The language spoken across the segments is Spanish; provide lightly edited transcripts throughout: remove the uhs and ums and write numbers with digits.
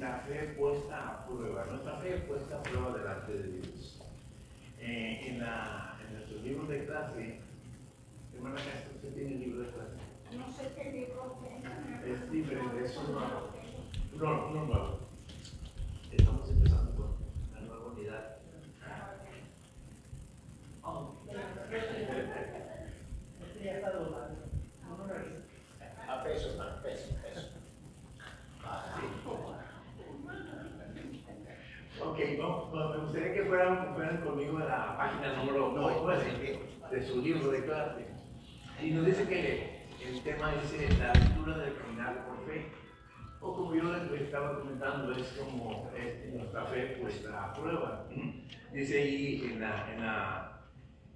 la fe puesta a prueba, nuestra fe puesta a prueba delante de Dios. En nuestros libros de clase, hermana Castro, ¿usted tiene el libro de clase? No sé qué libro tiene. Es diferente, es uno nuevo. Estamos empezando con la nueva unidad. Este ya está doblado. No lo revisa. A peso. Ok, no, me gustaría que fueran conmigo a la página número 9 de su libro de clase. Y nos dice que el tema es la aventura de caminar por fe. O como yo les estaba comentando, es como nuestra fe puesta a prueba. Dice ahí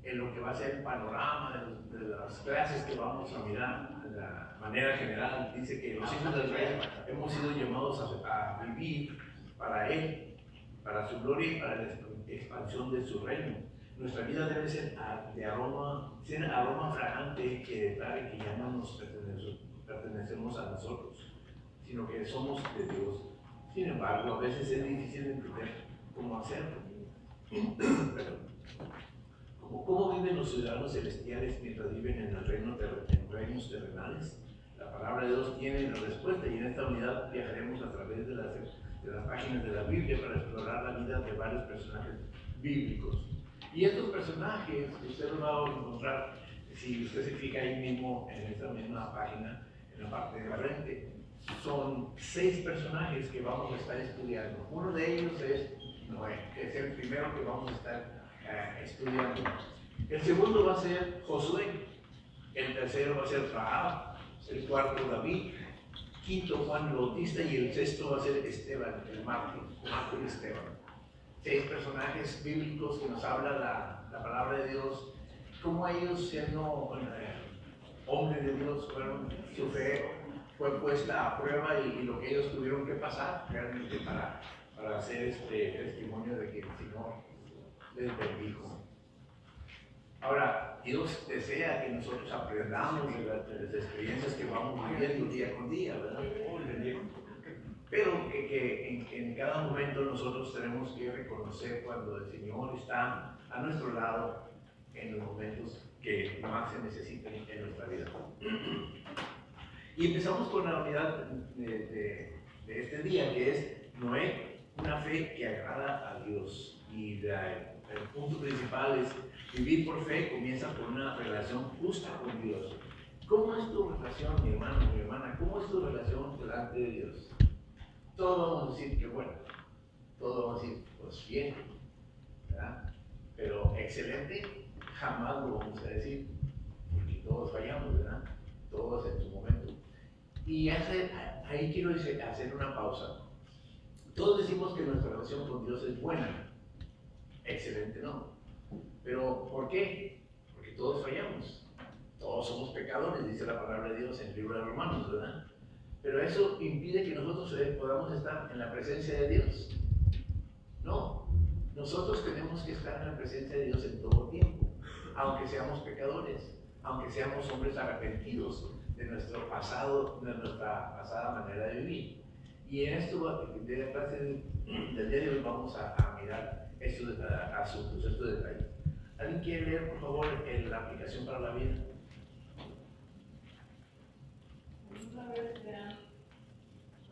en lo que va a ser el panorama de las clases que vamos a mirar, de la manera general, dice que los hijos del rey hemos sido llamados a vivir para él, para su gloria y para la expansión de su reino. Nuestra vida debe ser aroma fragante que declare que ya no nos pertenecemos a nosotros, sino que somos de Dios. Sin embargo, a veces es difícil entender cómo hacerlo. ¿Cómo viven los ciudadanos celestiales mientras viven en reinos terrenales? La palabra de Dios tiene la respuesta, y en esta unidad viajaremos a través de las páginas de la Biblia para explorar la vida de varios personajes bíblicos. Y estos personajes, usted los va a encontrar, si usted se fija ahí mismo, en esta misma página, en la parte de la frente. Son 6 personajes que vamos a estar estudiando. Uno de ellos es Noé, que es el primero que vamos a estar estudiando. El segundo va a ser Josué, el tercero va a ser Rahab, el cuarto David, quinto Juan el Bautista, y el sexto va a ser Esteban, el mártir Esteban. 6 personajes bíblicos que nos habla la palabra de Dios, cómo ellos, siendo hombres de Dios, su fe fue puesta a prueba, y lo que ellos tuvieron que pasar realmente para hacer testimonio de que el Señor les bendijo. Ahora, Dios desea que nosotros aprendamos de las experiencias que vamos viviendo día con día, ¿verdad? Pero que en cada momento nosotros tenemos que reconocer cuando el Señor está a nuestro lado en los momentos que más se necesitan en nuestra vida. Y empezamos con la unidad de este día, que es Noé, una fe que agrada a Dios. Y el punto principal es vivir por fe comienza por una relación justa con Dios. ¿Cómo es tu relación, mi hermano, mi hermana? ¿Cómo es tu relación delante de Dios? Todos vamos a decir que bueno, todos vamos a decir, pues bien, ¿verdad? Pero excelente, jamás lo vamos a decir, porque todos fallamos, ¿verdad? Todos en su momento. Y ahí quiero hacer una pausa. Todos decimos que nuestra relación con Dios es buena, excelente, ¿no? Pero ¿por qué? Porque todos fallamos, todos somos pecadores, dice la palabra de Dios en el libro de Romanos, ¿verdad? Pero eso impide que nosotros podamos estar en la presencia de Dios. No, nosotros tenemos que estar en la presencia de Dios en todo tiempo, aunque seamos pecadores, aunque seamos hombres arrepentidos de nuestro pasado, de nuestra pasada manera de vivir. Y en esto, de la clase del día de hoy, vamos a mirar estos asuntos, estos detalles. ¿Alguien quiere leer, por favor, la aplicación para la vida? ¿Alguna vez te han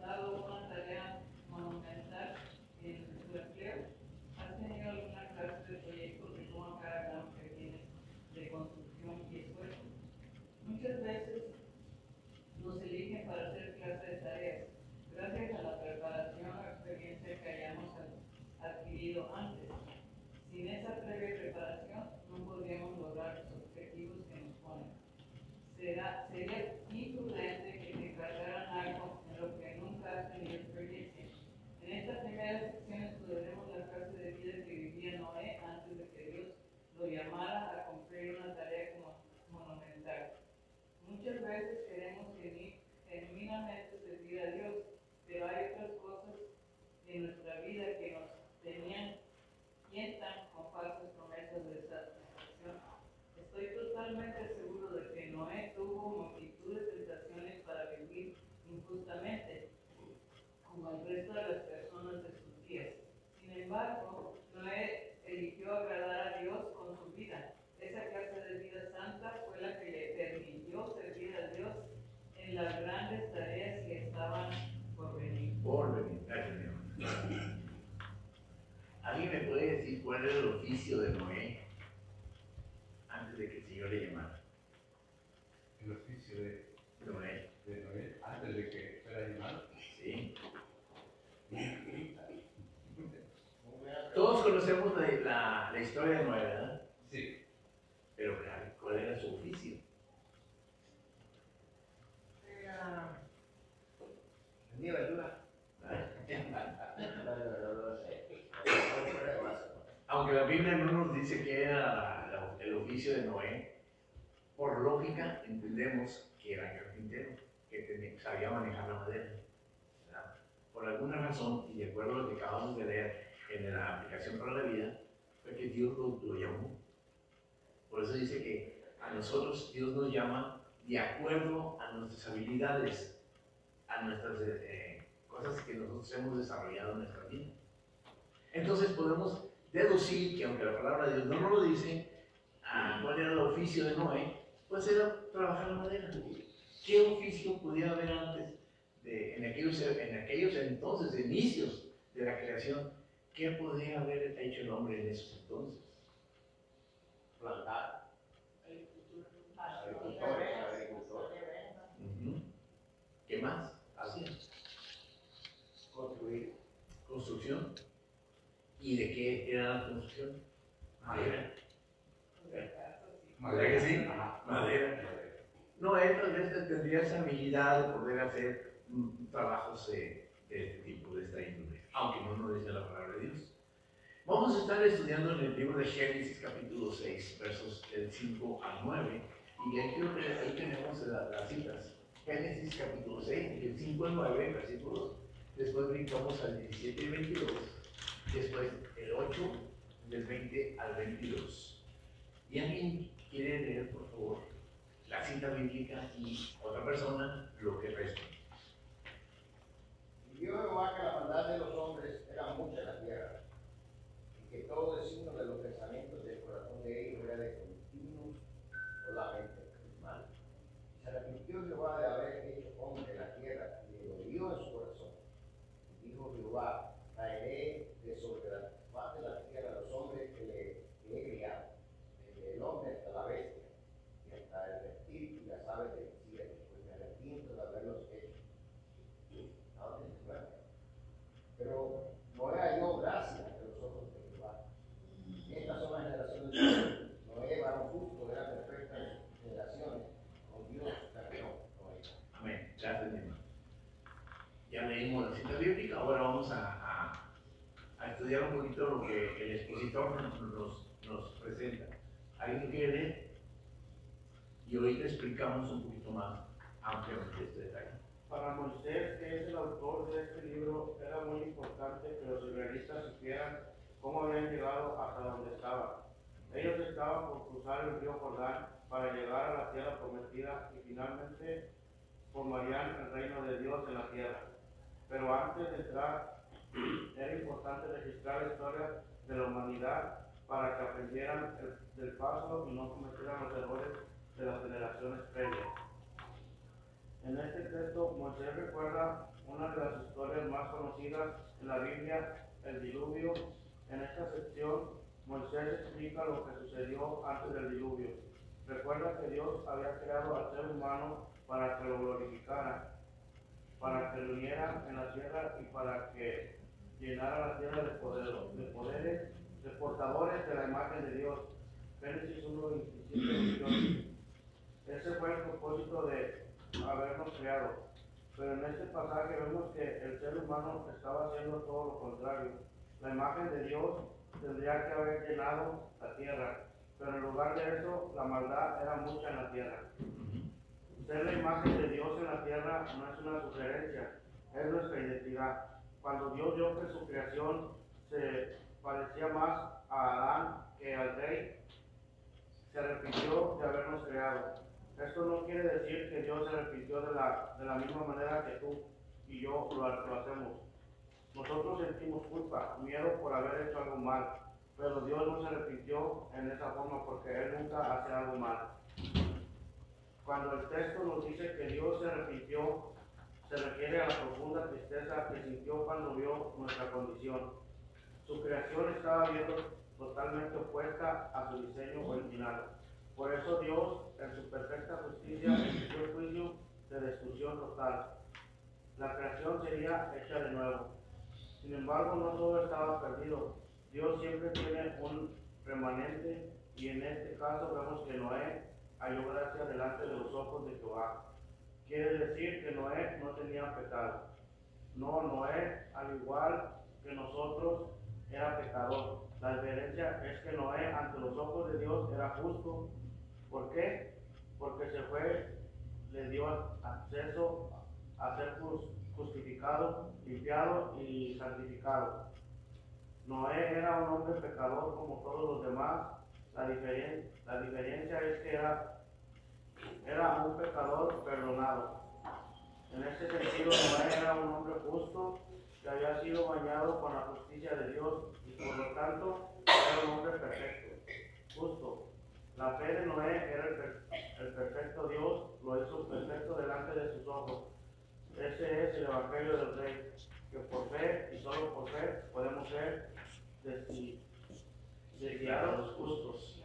dado una tarea monumental en tu empleo? ¿Has tenido alguna clase de proyectos de cómo cada gramo que tienes de construcción y esfuerzo? Muchas veces nos eligen para hacer clase de tareas, gracias a la preparación o experiencia que hayamos adquirido antes. Sin esa previa preparación no podríamos lograr los objetivos que nos ponen. Sería imprudente que te encargaran cuál era el oficio de Noé antes de que el Señor le llamara? El oficio de Noé. Noé, antes de que fuera llamado. Sí. Todos conocemos la historia de Noé, ¿verdad? Sí. Pero ¿cuál era su oficio? Vendía verdura. Aunque la Biblia no nos dice que era el oficio de Noé, por lógica entendemos que era carpintero, que sabía manejar la madera, ¿verdad? Por alguna razón, y de acuerdo a lo que acabamos de leer en la aplicación para la vida, fue que Dios lo llamó. Por eso dice que a nosotros Dios nos llama de acuerdo a nuestras habilidades, a nuestras cosas que nosotros hemos desarrollado en nuestra vida. Entonces podemos deducir que aunque la palabra de Dios no nos lo dice, cuál era el oficio de Noé, pues era trabajar la madera. ¿Qué oficio podía haber antes, en aquellos entonces, inicios de la creación? ¿Qué podría haber hecho el hombre en esos entonces? Plantar. Agricultores. ¿Qué más hacían? Construir. Construcción. ¿Y de qué era la construcción? Madera. ¿Madera que sí? Madera. No, tal vez tendría esa habilidad de poder hacer trabajos de este tipo, de esta índole, aunque no nos dice la palabra de Dios. Vamos a estar estudiando en el libro de Génesis capítulo 6, versos del 5 al 9, y ahí tenemos las citas. Génesis capítulo 6, del 5 al 9, versículos, después brincamos al 17 y 22, después el 8, del 20 al 22. ¿Y alguien quiere leer, por favor, la cita bíblica y otra persona lo que resta? Y vio Jehová que la maldad de los hombres era mucha en la tierra, y que todo designio de los pensamientos del corazón de ellos era de continuo solamente el mal. Y se arrepintió Jehová de haber hecho hombre en la tierra, y le dolió en su corazón. Y dijo Jehová: traeré de sobre la faz de la tierra a los hombres que he criado, desde el hombre hasta la bestia, y hasta el reptil y las aves del cielo, pues me arrepiento de haberlos hecho. Pero Noé halló gracia ante los ojos de Jehová. Estas son las generaciones de Noé. Noé, varón justo, era perfecta en sus generaciones. Con Dios terminó Noé. Amén. Gracias, mi hermano. Ya leímos la cita bíblica, ahora vamos a estudiar un poquito lo que el expositor nos presenta. ¿Alguien quiere leer? Y hoy le explicamos un poquito más ampliamente este detalle. Para Moisés, que es el autor de este libro, era muy importante que los israelitas supieran cómo habían llegado hasta donde estaban. Ellos estaban por cruzar el río Jordán para llegar a la tierra prometida y finalmente formarían el reino de Dios en la tierra. Pero antes de entrar, era importante registrar la historia de la humanidad para que aprendieran del paso y no cometieran los errores de las generaciones previas. En este texto, Moisés recuerda una de las historias más conocidas en la Biblia, el diluvio. En esta sección, Moisés explica lo que sucedió antes del diluvio. Recuerda que Dios había creado al ser humano para que lo glorificara, para que lo uniera en la tierra y para que llenara la tierra de poderes, de portadores de la imagen de Dios. Génesis 1:27. Ese fue el propósito de habernos creado. Pero en este pasaje vemos que el ser humano estaba haciendo todo lo contrario. La imagen de Dios tendría que haber llenado la tierra, pero en lugar de eso, la maldad era mucha en la tierra. Ser la imagen de Dios en la tierra no es una sugerencia, es nuestra identidad. Cuando Dios vio que su creación se parecía más a Adán que al rey, se arrepintió de habernos creado. Esto no quiere decir que Dios se arrepintió de la misma manera que tú y yo lo hacemos. Nosotros sentimos culpa, miedo por haber hecho algo mal, pero Dios no se arrepintió en esa forma porque Él nunca hace algo mal. Cuando el texto nos dice que Dios se arrepintió, se refiere a la profunda tristeza que sintió cuando vio nuestra condición. Su creación estaba viendo totalmente opuesta a su diseño original. Por eso Dios, en su perfecta justicia, emitió el juicio de destrucción total. La creación sería hecha de nuevo. Sin embargo, no todo estaba perdido. Dios siempre tiene un remanente, y en este caso vemos que Noé halló gracia delante de los ojos de Jehová. Quiere decir que Noé no tenía pecado. No, Noé, al igual que nosotros, era pecador. La diferencia es que Noé, ante los ojos de Dios, era justo. ¿Por qué? Porque le dio acceso a ser justificado, limpiado y santificado. Noé era un hombre pecador como todos los demás. La diferencia es que era un pecador perdonado. En este sentido, Noé era un hombre justo que había sido bañado con la justicia de Dios y por lo tanto era un hombre perfecto, justo. La fe de Noé era el perfecto Dios, lo hizo perfecto delante de sus ojos. Ese es el Evangelio del Rey, que por fe y solo por fe podemos ser desviados justos.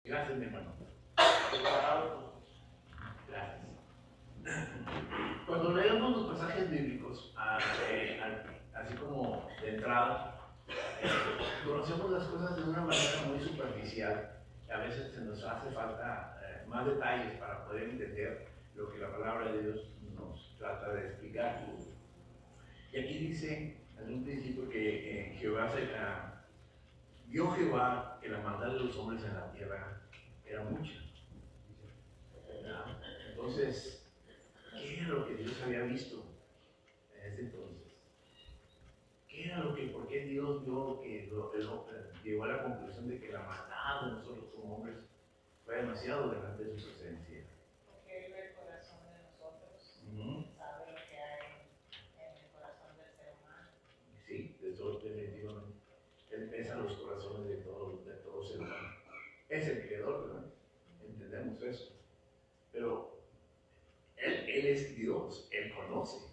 Gracias, mi hermano. Gracias. Cuando leemos los pasajes bíblicos, así como de entrada, conocemos las cosas de una manera muy superficial. A veces se nos hace falta más detalles para poder entender lo que la palabra de Dios nos trata de explicar. Y aquí dice, en un principio, que vio Jehová que la maldad de los hombres en la tierra era mucha. Entonces, ¿qué era lo que Dios había visto en ese entonces? ¿Qué era por qué Dios vio que llegó a la conclusión de que la maldad de nosotros como hombres fue demasiado delante de su presencia? Porque Él ve el corazón de nosotros, sabe lo que hay en el corazón del ser humano. Sí, definitivamente. Él pesa los corazones de todo ser humano. Es el creador, ¿verdad? Entendemos eso. Pero él es Dios, Él conoce.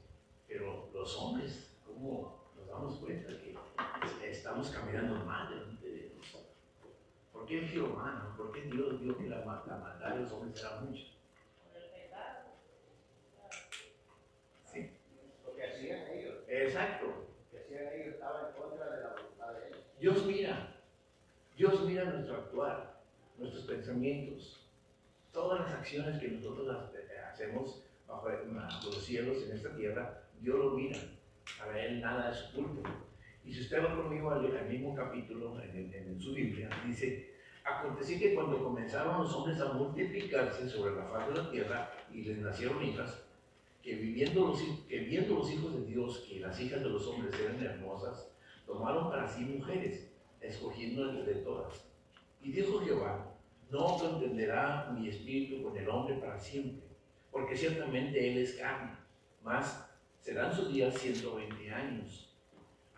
Pero los hombres, ¿cómo nos damos cuenta que estamos caminando mal delante de Dios? ¿Por qué Jehová, no? ¿Por qué Dios vio que la maldad de los hombres era mucha? Por el pecado. Sí. Lo que hacían ellos, Exacto. lo que hacían ellos estaba en contra de la voluntad de ellos. Dios mira nuestro actuar, nuestros pensamientos, todas las acciones que nosotros hacemos bajo los cielos en esta tierra. Dios lo mira. Para Él nada es oculto. Y si usted va conmigo al mismo capítulo en su Biblia, dice: aconteció que cuando comenzaron los hombres a multiplicarse sobre la faz de la tierra y les nacieron hijas, que viendo los hijos de Dios que las hijas de los hombres eran hermosas, tomaron para sí mujeres, escogiendo entre todas. Y dijo Jehová: no contenderá mi espíritu con el hombre para siempre, porque ciertamente él es carne, mas serán sus días 120 años.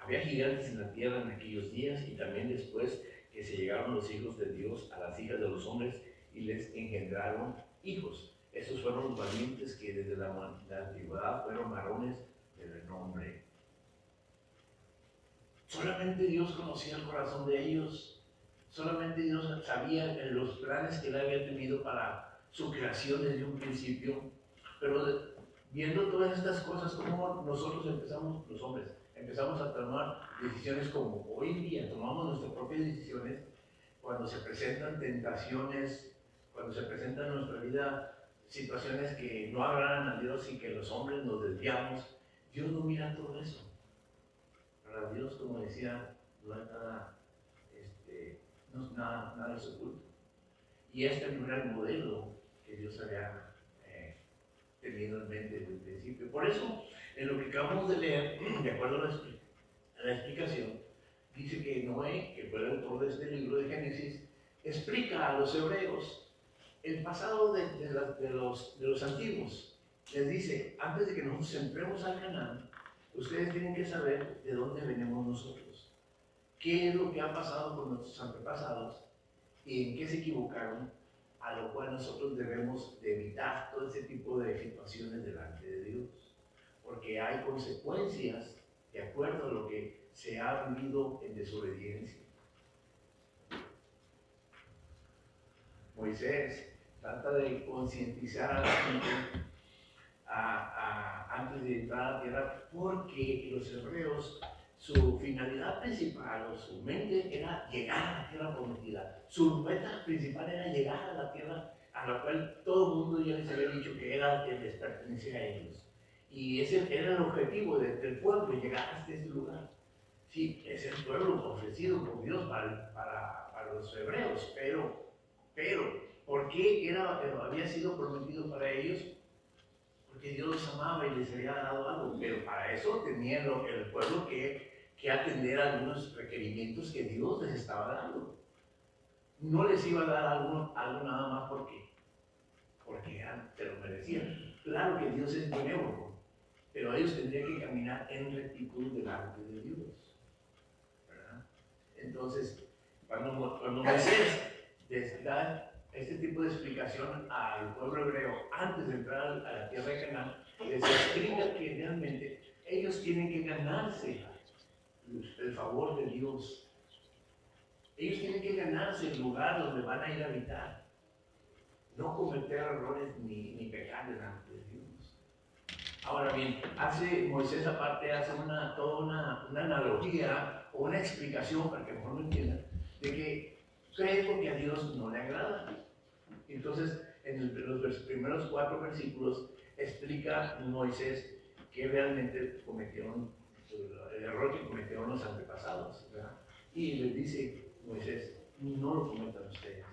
Había gigantes en la tierra en aquellos días, y también después que se llegaron los hijos de Dios a las hijas de los hombres y les engendraron hijos. Esos fueron los valientes que desde la antigüedad fueron varones de renombre. Solamente Dios conocía el corazón de ellos. Solamente Dios sabía los planes que Él había tenido para su creación desde un principio. Pero viendo todas estas cosas, como nosotros empezamos, los hombres, empezamos a tomar decisiones como hoy en día tomamos nuestras propias decisiones cuando se presentan tentaciones, cuando se presentan en nuestra vida situaciones que no agradan a Dios y que los hombres nos desviamos. Dios no mira todo eso. Para Dios, como decía, no hay nada es oculto. Y este no era el modelo que Dios había tenido en mente desde el principio. Por eso, en lo que acabamos de leer, de acuerdo a la explicación, dice que Noé, que fue el autor de este libro de Génesis, explica a los hebreos el pasado de los antiguos. Les dice: antes de que nos entremos al Canaán, ustedes tienen que saber de dónde venimos nosotros, qué es lo que ha pasado con nuestros antepasados y en qué se equivocaron, a lo cual nosotros debemos de evitar todo ese tipo de situaciones delante de Dios. porque hay consecuencias de acuerdo a lo que se ha vivido en desobediencia. Moisés trata de concientizar a la gente antes de entrar a la tierra, porque los hebreos, su finalidad principal o su mente era llegar a la tierra prometida. Su meta principal era llegar a la tierra a la cual todo el mundo ya les había dicho que era que les pertenecía a ellos. Y ese era el objetivo del pueblo, llegar hasta ese lugar. Sí, es el pueblo ofrecido por Dios para los hebreos, pero ¿por qué había sido prometido para ellos? Porque Dios los amaba y les había dado algo, pero para eso tenía el pueblo que atender algunos requerimientos que Dios les estaba dando. No les iba a dar algo nada más porque se lo merecían. Claro que Dios es benévolo, pero ellos tendrían que caminar en rectitud delante de Dios, ¿verdad? Entonces, cuando Moisés les da este tipo de explicación al pueblo hebreo antes de entrar a la tierra de Canaán, les explica que realmente ellos tienen que ganarse el favor de Dios. Ellos tienen que ganarse el lugar donde van a ir a habitar, no cometer errores ni pecar delante de Dios. Ahora bien, Moisés aparte hace toda una analogía o una explicación para que mejor lo entiendan, de que ¿qué es lo que a Dios no le agrada? Entonces, en los primeros 4 versículos explica Moisés que realmente cometieron el error que cometieron los antepasados, ¿verdad? Y les dice Moisés, no lo cometan ustedes.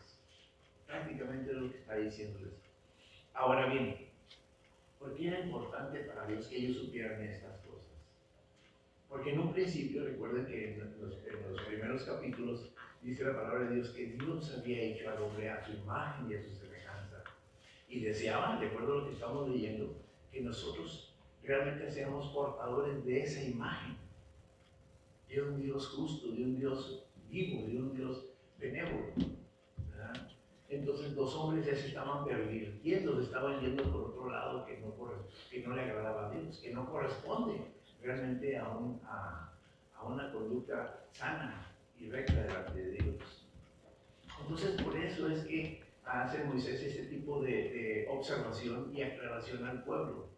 Prácticamente es lo que está diciéndoles. Ahora bien, ¿por qué era importante para Dios que ellos supieran estas cosas? Porque en un principio, recuerden que en los primeros capítulos dice la palabra de Dios que Dios había hecho al hombre a su imagen y a su semejanza. Y deseaba, de acuerdo a lo que estamos leyendo, que nosotros realmente seamos portadores de esa imagen. De un Dios justo, de un Dios vivo, de un Dios benévolo, ¿verdad? Entonces los hombres ya se estaban pervirtiendo, se estaban yendo por otro lado que no le agradaba a Dios, que no corresponde realmente a una conducta sana y recta delante de Dios. Entonces por eso es que hace Moisés este tipo de observación y aclaración al pueblo.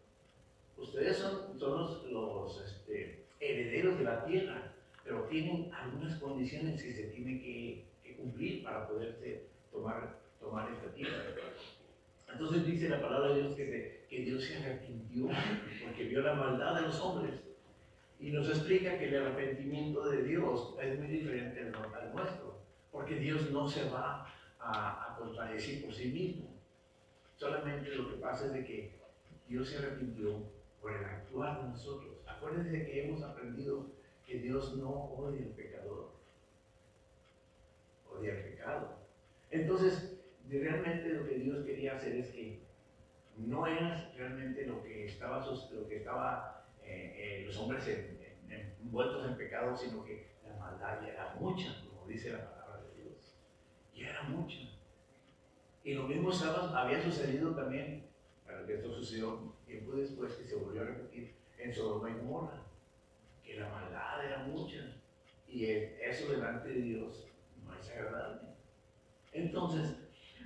Ustedes son los herederos de la tierra, pero tienen algunas condiciones que se tienen que cumplir para poderse tomar esta tierra. Entonces dice la palabra de Dios que Dios se arrepintió porque vio la maldad de los hombres. Y nos explica que el arrepentimiento de Dios es muy diferente al nuestro, porque Dios no se va a contradecir por sí mismo. Solamente lo que pasa es de que Dios se arrepintió por el actuar de nosotros. Acuérdense que hemos aprendido que Dios no odia al pecador, odia el pecado. Entonces, realmente lo que Dios quería hacer es que no era realmente lo que estaba los hombres envueltos en pecado, sino que la maldad ya era mucha, como dice la palabra de Dios. Ya era mucha. Y lo mismo había sucedido también, bueno, que esto sucedió tiempo después, que se volvió a repetir en Sodoma y Gomorra, que la maldad era mucha. Y eso delante de Dios no es agradable. Entonces,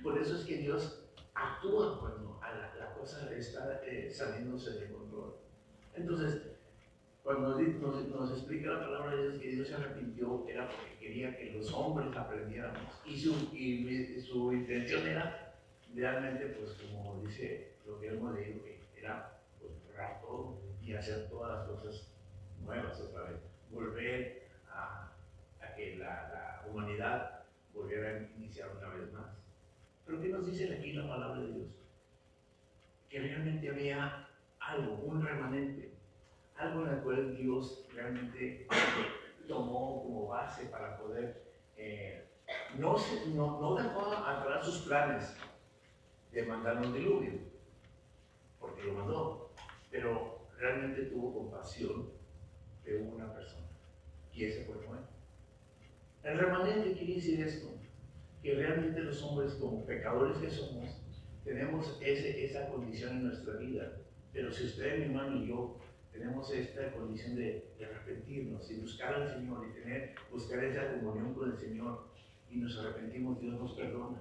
por eso es que Dios actúa cuando la cosa está saliéndose de control. Entonces, cuando nos explica la palabra de Dios que Dios se arrepintió, era porque quería que los hombres aprendiéramos. Y su intención era realmente, pues como dice lo que hemos leído, que era pues, borrar todo y hacer todas las cosas nuevas otra vez. Volver a que la humanidad volviera a iniciar una vez más. Pero ¿qué nos dice aquí la palabra de Dios? Que realmente había algo, un remanente, algo en el cual Dios realmente tomó como base para poder, no dejó atrás sus planes de mandar un diluvio, porque lo mandó, pero realmente tuvo compasión de una persona, y ese fue Noé. El remanente quiere decir esto, que realmente los hombres, como pecadores que somos, tenemos esa condición en nuestra vida. Pero si usted, mi hermano y yo, tenemos esta condición de arrepentirnos y buscar al Señor y buscar esa comunión con el Señor y nos arrepentimos, Dios nos perdona.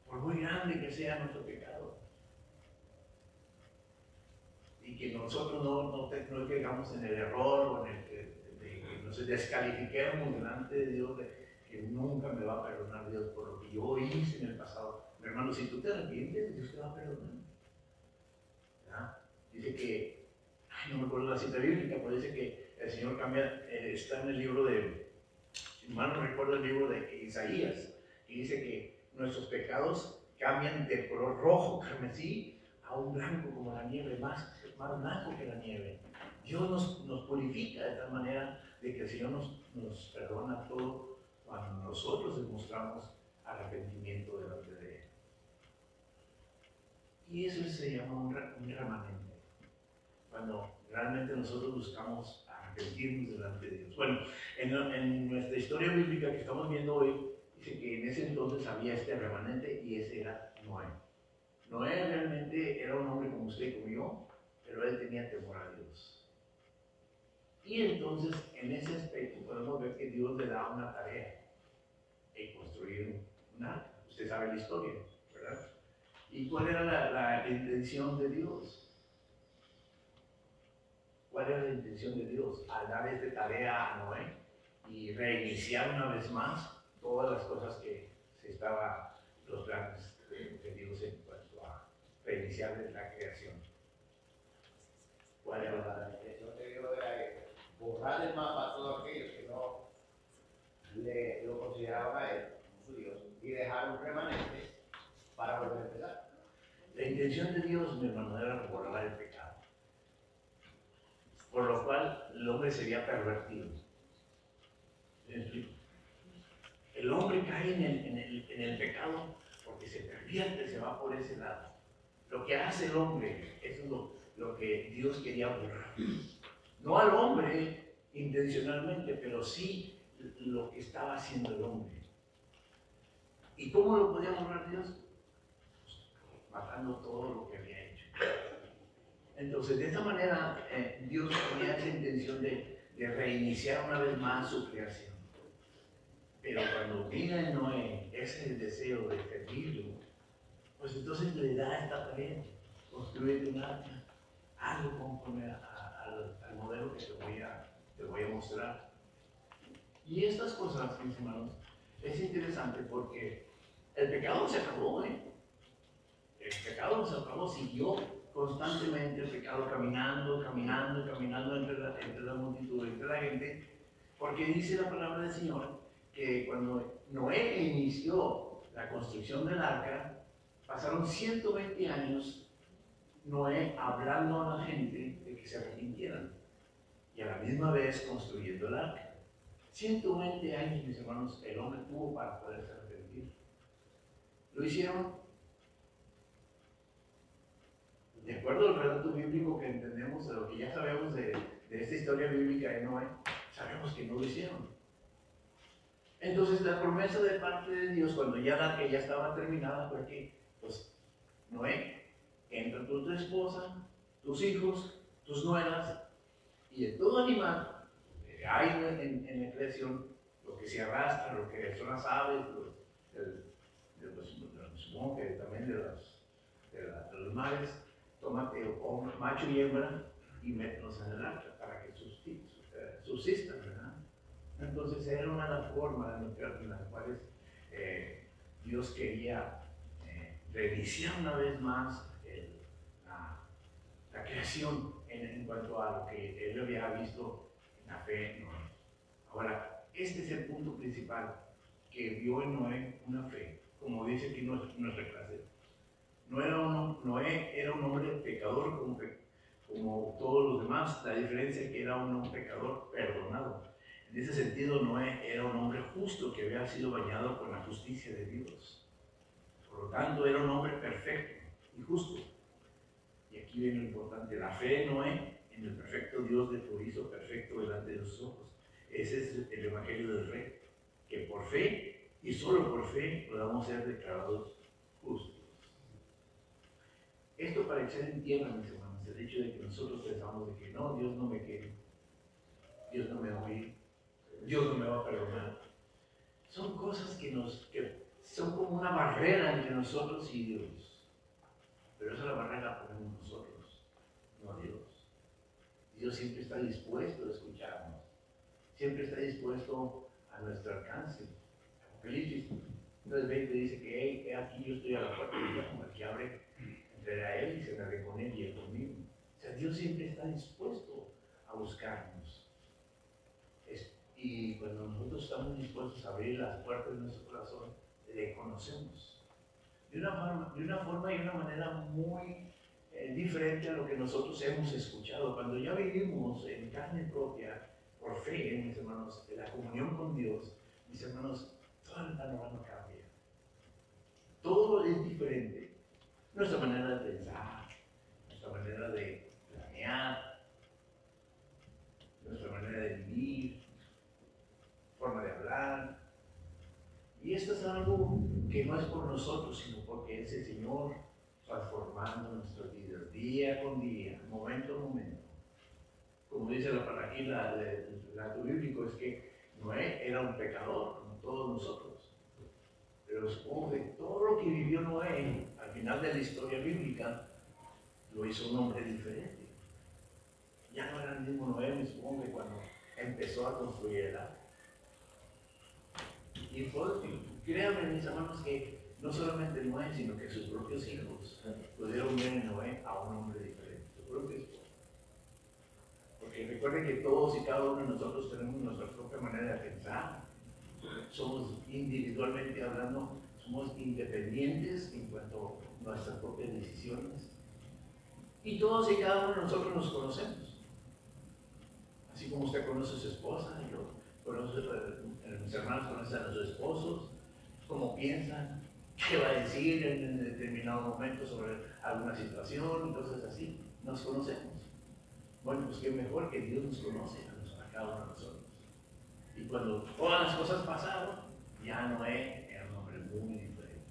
Por muy grande que sea nuestro pecado. Y que nosotros no caigamos en el error o en el que nos descalifiquemos delante de Dios, que nunca me va a perdonar Dios por lo que yo hice en el pasado. Mi hermano, si tú te arrepientes, Dios te va a perdonar. ¿Ya? Dice que, no me acuerdo la cita bíblica, pero dice que el Señor cambia, está en el libro de, si mal no recuerdo el libro de Isaías, y dice que nuestros pecados cambian de color rojo, carmesí, a un blanco como la nieve, más blanco que la nieve. Dios nos purifica de tal manera de que el Señor nos perdona todo cuando nosotros demostramos arrepentimiento delante de Él. Y eso se llama un remanente. Cuando realmente nosotros buscamos arrepentirnos delante de Dios. Bueno, en nuestra historia bíblica que estamos viendo hoy, dice que en ese entonces había este remanente y ese era Noé. Noé realmente era un hombre como usted y como yo, pero él tenía temor a Dios. Y entonces, en ese aspecto, podemos ver que Dios le da una tarea, el construir un arca. Usted sabe la historia, ¿verdad? ¿Y cuál era la intención de Dios? ¿Cuál era la intención de Dios? Al dar esta tarea a Noé y reiniciar una vez más todas las cosas que se estaban, los planes de Dios en cuanto a reiniciar la creación. ¿Cuál era La intención de Dios era borrar del mapa a todos aquellos que no lo consideraban a Él como su Dios y dejar un remanente para volver a empezar. La intención de Dios, mi hermano, era borrar el pecado, por lo cual el hombre sería pervertido. ¿Me explico? El hombre cae en el pecado porque se pervierte, se va por ese lado. Lo que hace el hombre, eso es lo que Dios quería borrar. No al hombre intencionalmente, pero sí lo que estaba haciendo el hombre. ¿Y cómo lo podía borrar Dios? Matando todo lo que había hecho. Entonces, de esta manera, Dios tenía esa intención de reiniciar una vez más su creación. Pero cuando viene Noé ese deseo de servirlo, pues entonces le da esta tarea, construir un arca, algo conforme al modelo que te voy a mostrar. Y estas cosas, mis hermanos, es interesante porque el pecado se acabó, ¿eh? El pecado se acabó, siguió constantemente el pecado caminando entre la multitud, entre la gente, porque dice la palabra del Señor que cuando Noé inició la construcción del arca, pasaron 120 años Noé hablando a la gente de que se arrepintieran y a la misma vez construyendo el arca. 120 años, mis hermanos, el hombre tuvo para poderse arrepentir. ¿Lo hicieron? De acuerdo al relato bíblico que entendemos, de lo que ya sabemos de esta historia bíblica de Noé, sabemos que no lo hicieron. Entonces la promesa de parte de Dios, cuando ya la que ya estaba terminada, fue que, pues, Noé, entra tú, tu esposa, tus hijos, tus nueras, y de todo animal hay en la creación, lo que se arrastra, lo que son las aves, supongo que también de los mares, tómate o macho y hembra y mételos en el arca para que subsistan, ¿verdad? Entonces era una de las formas en las cuales Dios quería reiniciar una vez más la creación en cuanto a lo que él había visto en la fe en Noé. Ahora, este es el punto principal, que vio en Noé una fe, como dice aquí nuestra clase. Noé era un hombre pecador como todos los demás. La diferencia es que era un pecador perdonado. En ese sentido, Noé era un hombre justo que había sido bañado con la justicia de Dios. Por lo tanto, era un hombre perfecto y justo. Y aquí viene lo importante, la fe de Noé en el perfecto Dios que lo hizo perfecto delante de sus ojos. Ese es el Evangelio del Rey, que por fe y solo por fe podamos ser declarados justos. Esto para echar en tierra, mis hermanos, el hecho de que nosotros pensamos de que no, Dios no me quiere, Dios no me oye, Dios no me va a perdonar. Son cosas que son como una barrera entre nosotros y Dios. Pero esa la barrera la ponemos nosotros, no Dios. Dios siempre está dispuesto a escucharnos, siempre está dispuesto a nuestro alcance. Apocalipsis 3:20 dice que hey, aquí yo estoy a la puerta y llamo, al que abre, entraré a él y cenaré con él y él conmigo. O sea, Dios siempre está dispuesto a buscarnos. Y cuando nosotros estamos dispuestos a abrir las puertas de nuestro corazón, le conocemos. De una forma y una manera muy diferente a lo que nosotros hemos escuchado. Cuando ya vivimos en carne propia, por fe, mis hermanos, de la comunión con Dios, mis hermanos, todo el panorama cambia. Todo es diferente. Nuestra manera de pensar, nuestra manera de planear, nuestra manera de vivir, forma de hablar. Y esto es algo que no es por nosotros, sino porque es el Señor transformando nuestras vidas día con día, momento a momento. Como dice aquí el relato bíblico, es que Noé era un pecador, como todos nosotros. Pero supongo que todo lo que vivió Noé, al final de la historia bíblica, lo hizo un hombre diferente. Ya no era el mismo Noé, me supongo que cuando empezó a construir el arca. Y créanme, mis hermanos, que no solamente Noé, sino que sus propios hijos pudieron ver en Noé a un hombre diferente, su propio esposo. Porque recuerden que todos y cada uno de nosotros tenemos nuestra propia manera de pensar. Somos individualmente hablando, somos independientes en cuanto a nuestras propias decisiones. Y todos y cada uno de nosotros nos conocemos. Así como usted conoce a su esposa, yo conozco mis hermanos conocen a sus esposos, cómo piensan, qué va a decir en determinado momento sobre alguna situación y cosas así. Nos conocemos. Bueno, pues qué mejor que Dios nos conoce a cada uno de nosotros. Y cuando todas las cosas pasaron, ya Noé era un hombre muy diferente.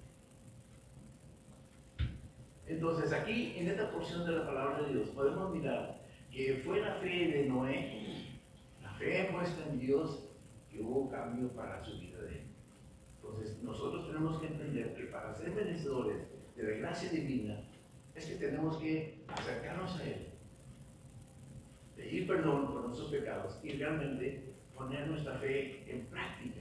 Entonces aquí, en esta porción de la palabra de Dios, podemos mirar que fue la fe de Noé, la fe puesta en Dios, que hubo cambio para su vida de él. Entonces nosotros tenemos que entender que para ser merecedores de la gracia divina, es que tenemos que acercarnos a Él, pedir perdón por nuestros pecados y realmente poner nuestra fe en práctica,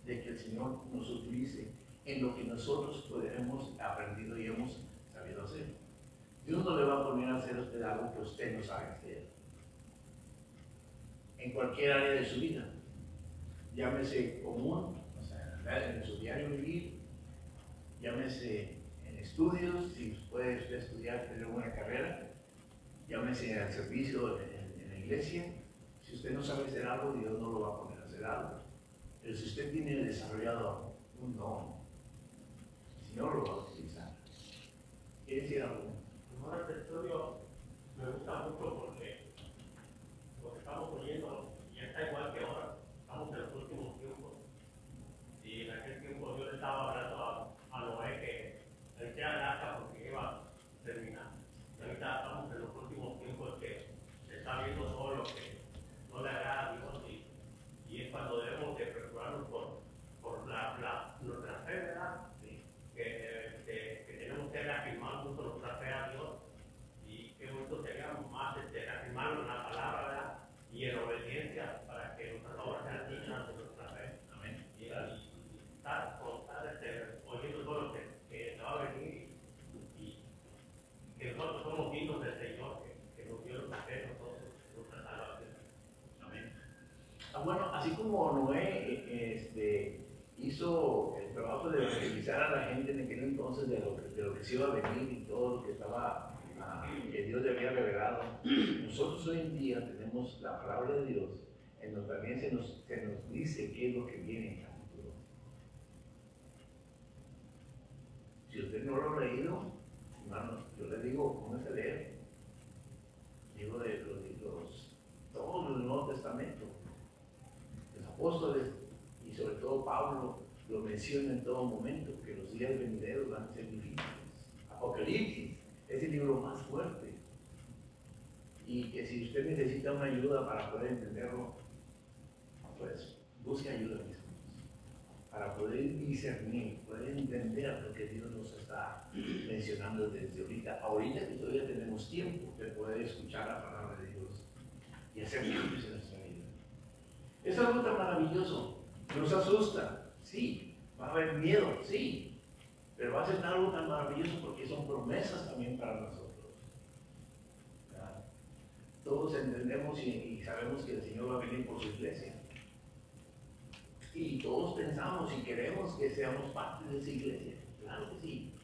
de que el Señor nos utilice en lo que nosotros hemos aprendido y hemos sabido hacer. Dios no le va a poner a hacer a usted algo que usted no sabe hacer. En cualquier área de su vida, llámese común, o sea, en su diario vivir, llámese en estudios, si puede usted estudiar, tener una carrera, llámese al servicio en la iglesia. Si usted no sabe hacer algo, Dios no lo va a poner a hacer algo. Pero si usted tiene desarrollado un don, el Señor lo va a utilizar. ¿Quiere decir algo? Bueno, este estudio me gusta mucho porque lo que estamos oyendo ya está igual que ahora. Estamos en los últimos tiempos. Y en aquel tiempo yo le estaba hablando a Noé que él sea larga porque iba a terminar. Y ahorita estamos en los últimos tiempos que se está viendo todo lo que no le agrada a Dios. Y es cuando debemos de preocuparnos por nuestra fe, ¿verdad? Sí. Que tenemos que reafirmar mucho nuestra fe a Dios. Y que bonito sería más reafirmarlo en la palabra, ¿verdad? Y en obediencia para que nuestras obras sean dignas de nuestra fe. Amén. Y estar oyendo todo lo que va a venir y que nosotros somos dignos del Señor, que nos dio nuestra fe, nuestra salvación. Amén. Bueno, así como Noé hizo el trabajo de evangelizar a la gente en aquel entonces de lo que se iba a venir y todo lo que estaba que Dios le había revelado, nosotros hoy en día tenemos la palabra de Dios en donde también se nos dice qué es lo que viene en el futuro. Si usted no lo ha leído, hermanos, yo le digo, póngase a leer. Digo de los libros, todos los del Nuevo Testamento. Los apóstoles y sobre todo Pablo lo menciona en todo momento, que los días venideros van a ser difíciles. Apocalipsis es el libro más fuerte. y que si usted necesita una ayuda para poder entenderlo, pues busque ayuda mismo, para poder discernir, poder entender lo que Dios nos está mencionando desde ahorita que todavía tenemos tiempo de poder escuchar la palabra de Dios y hacer cambios en nuestra vida. Es algo tan maravilloso, nos asusta, sí, va a haber miedo, sí, pero va a ser algo tan maravilloso porque son promesas también para nosotros. ¿Verdad? Todos entendemos y sabemos que el Señor va a venir por su iglesia. Y todos pensamos y queremos que seamos parte de esa iglesia. Claro que sí.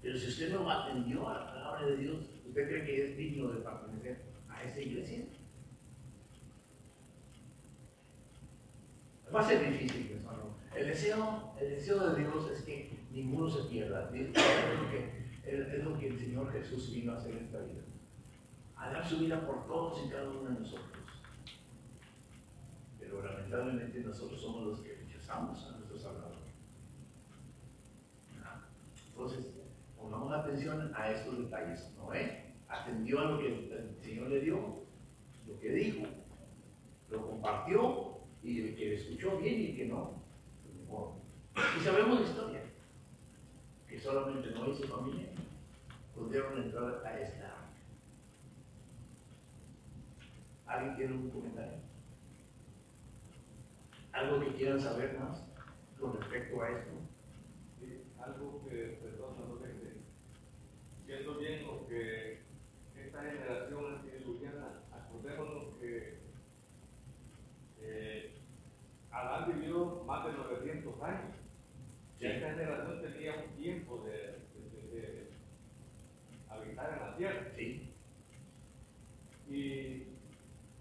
Pero si usted no atendió a la palabra de Dios, ¿usted cree que es digno de pertenecer a esa iglesia? Va a ser difícil, hermano. El deseo de Dios es que ninguno se pierda. Es lo que el Señor Jesús vino a hacer en esta vida. A dar su vida por todos y cada uno de nosotros. Pero lamentablemente nosotros somos los que rechazamos a nuestro Salvador. Entonces, pongamos atención a estos detalles. Noé atendió a lo que el Señor le dio, lo que dijo, lo compartió, y el que escuchó bien y el que no. Y sabemos la historia, que solamente Noé y su familia pudieron entrar a esta arca. ¿Alguien tiene un comentario? ¿Algo que quieran saber más con respecto a esto? Sí, algo que, perdón, no lo sé, siendo bien lo que esta generación antediluviana, acordémonos que Adán vivió más de 900 años. Sí. Esta generación tenía un tiempo de habitar en la tierra. Sí. Y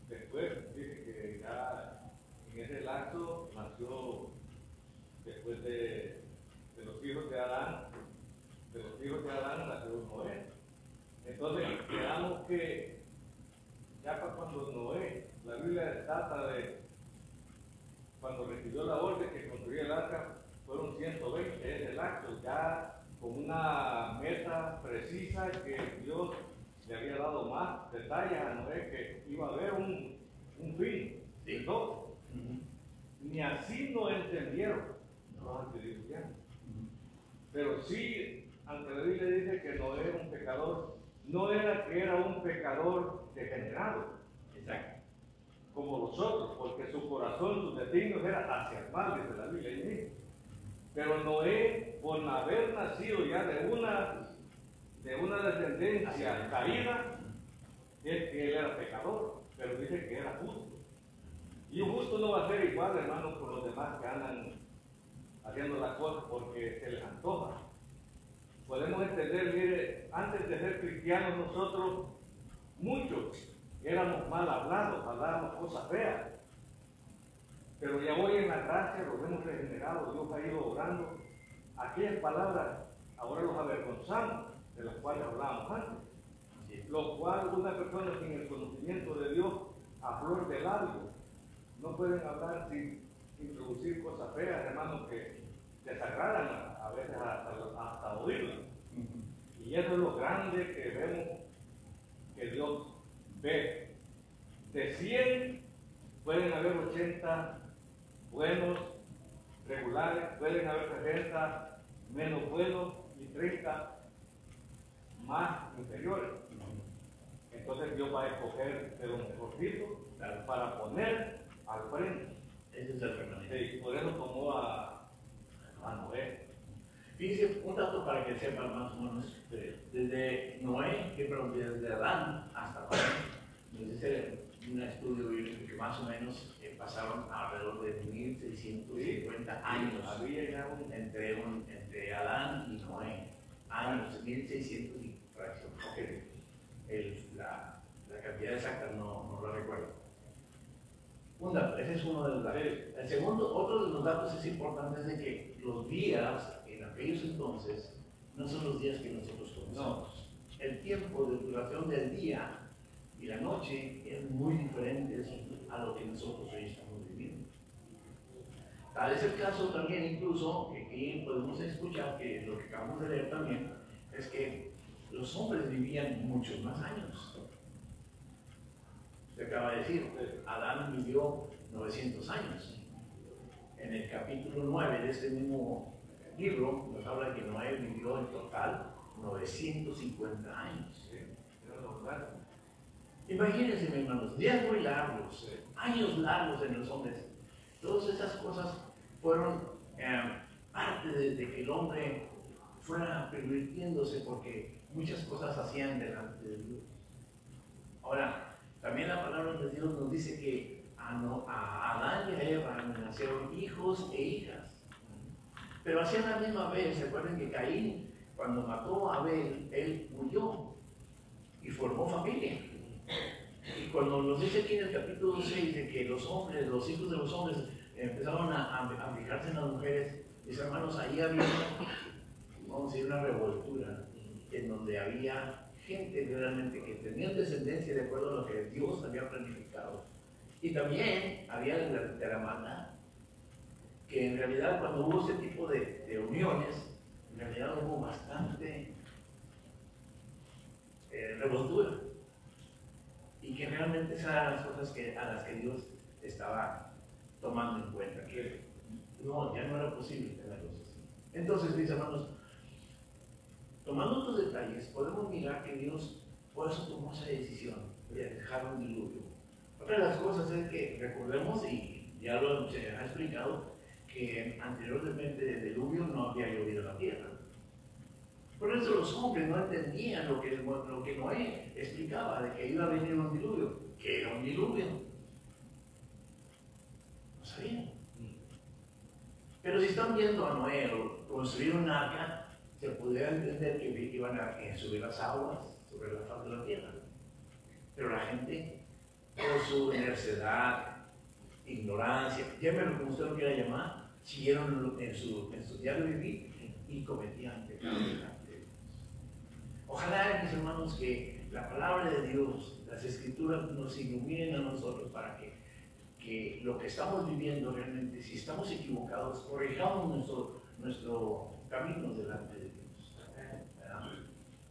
después dice que ya en ese lapso nació, después de los hijos de Adán, nació Noé. Entonces quedamos que ya cuando Noé, la Biblia trata de cuando recibió la orden que construía el arca, fueron 120, es el acto, ya con una meta precisa que Dios le había dado más detalles a Noé, que iba a haber un fin. Sí. No, ni así no entendieron los antediluvianos. Pero sí, aunque la Biblia dice que Noé era un pecador, no era que era un pecador degenerado. Exacto. Como los otros, porque su corazón, sus designios era hacia el mal, dice la Biblia ahí mismo. Pero Noé, por haber nacido ya de una descendencia caída, es que él era pecador, pero dice que era justo. Y un justo no va a ser igual, hermanos, con los demás que andan haciendo las cosas porque se les antoja. Podemos entender, mire, antes de ser cristianos nosotros, muchos éramos mal hablados, hablábamos cosas feas. Pero ya hoy en la gracia los hemos regenerado, Dios ha ido obrando. Aquellas palabras ahora los avergonzamos, de las cuales hablábamos antes. Lo cual una persona sin el conocimiento de Dios a flor de labio no pueden hablar sin introducir cosas feas, hermanos, que desagradan a veces hasta oírlas. Y eso es lo grande que vemos que Dios ve. De 100 pueden haber 80 buenos, regulares, pueden haber 60 menos buenos y 30 más inferiores. Entonces Dios va a escoger de los mejorcitos para poner al frente. Ese es el remanente. Sí, por eso tomó a Noé. Fíjense, un dato para que sepan más o menos, desde Noé, desde Adán hasta Noé, nos dice un estudio bíblico que más o menos pasaron alrededor de 1650 años entre Adán y Noé. Años, 1600 y fracción. La cantidad exacta no la recuerdo. Un dato, ese es uno de los datos. El segundo, otro de los datos es importante, es de que los días en aquellos entonces no son los días que nosotros conocemos. No. El tiempo de duración del día y la noche es muy diferente a lo que nosotros hoy estamos viviendo. Tal es el caso también, incluso, que aquí podemos escuchar que lo que acabamos de leer también es que los hombres vivían muchos más años. Se acaba de decir, Adán vivió 900 años. En el capítulo 9 de este mismo libro nos habla que Noé vivió en total 950 años. Imagínense, mis hermanos, días muy largos, años largos en los hombres. Todas esas cosas fueron parte de que el hombre fuera pervirtiéndose porque muchas cosas hacían delante de Dios. Ahora, también la palabra de Dios nos dice que a Adán y a Eva nacieron hijos e hijas. Pero así a la misma vez, ¿se acuerdan que Caín, cuando mató a Abel, él murió y formó familia? Y cuando nos dice aquí en el capítulo 6 de que los hombres, los hijos de los hombres, empezaron a fijarse en las mujeres, mis hermanos, ahí había, vamos a decir, una revoltura en donde había gente realmente que tenía descendencia de acuerdo a lo que Dios había planificado. Y también había de la maldad, que en realidad cuando hubo ese tipo de uniones, en realidad hubo bastante revoltura. Y que realmente esas eran las cosas a las que Dios estaba tomando en cuenta, que no, ya no era posible tenerlos así. Entonces, mis hermanos, tomando estos detalles, podemos mirar que Dios por eso tomó esa decisión de dejar un diluvio. Otra de las cosas es que recordemos, y ya se ha explicado, que anteriormente del diluvio no había llovido la tierra. Por eso los hombres no entendían lo que Noé explicaba, de que iba a venir un diluvio. ¿Qué era un diluvio? No sabían. Pero si están viendo a Noé construir un arca, se pudiera entender que iban a subir las aguas sobre la faz de la tierra. Pero la gente, por su necedad, ignorancia, llámelo como usted lo quiera llamar, siguieron en su diario vivir y cometían pecados delante de Dios. Ojalá, mis hermanos, que la palabra de Dios, las escrituras nos iluminen a nosotros para que lo que estamos viviendo realmente, si estamos equivocados, corrijamos nuestro camino delante de Dios. ¿Verdad?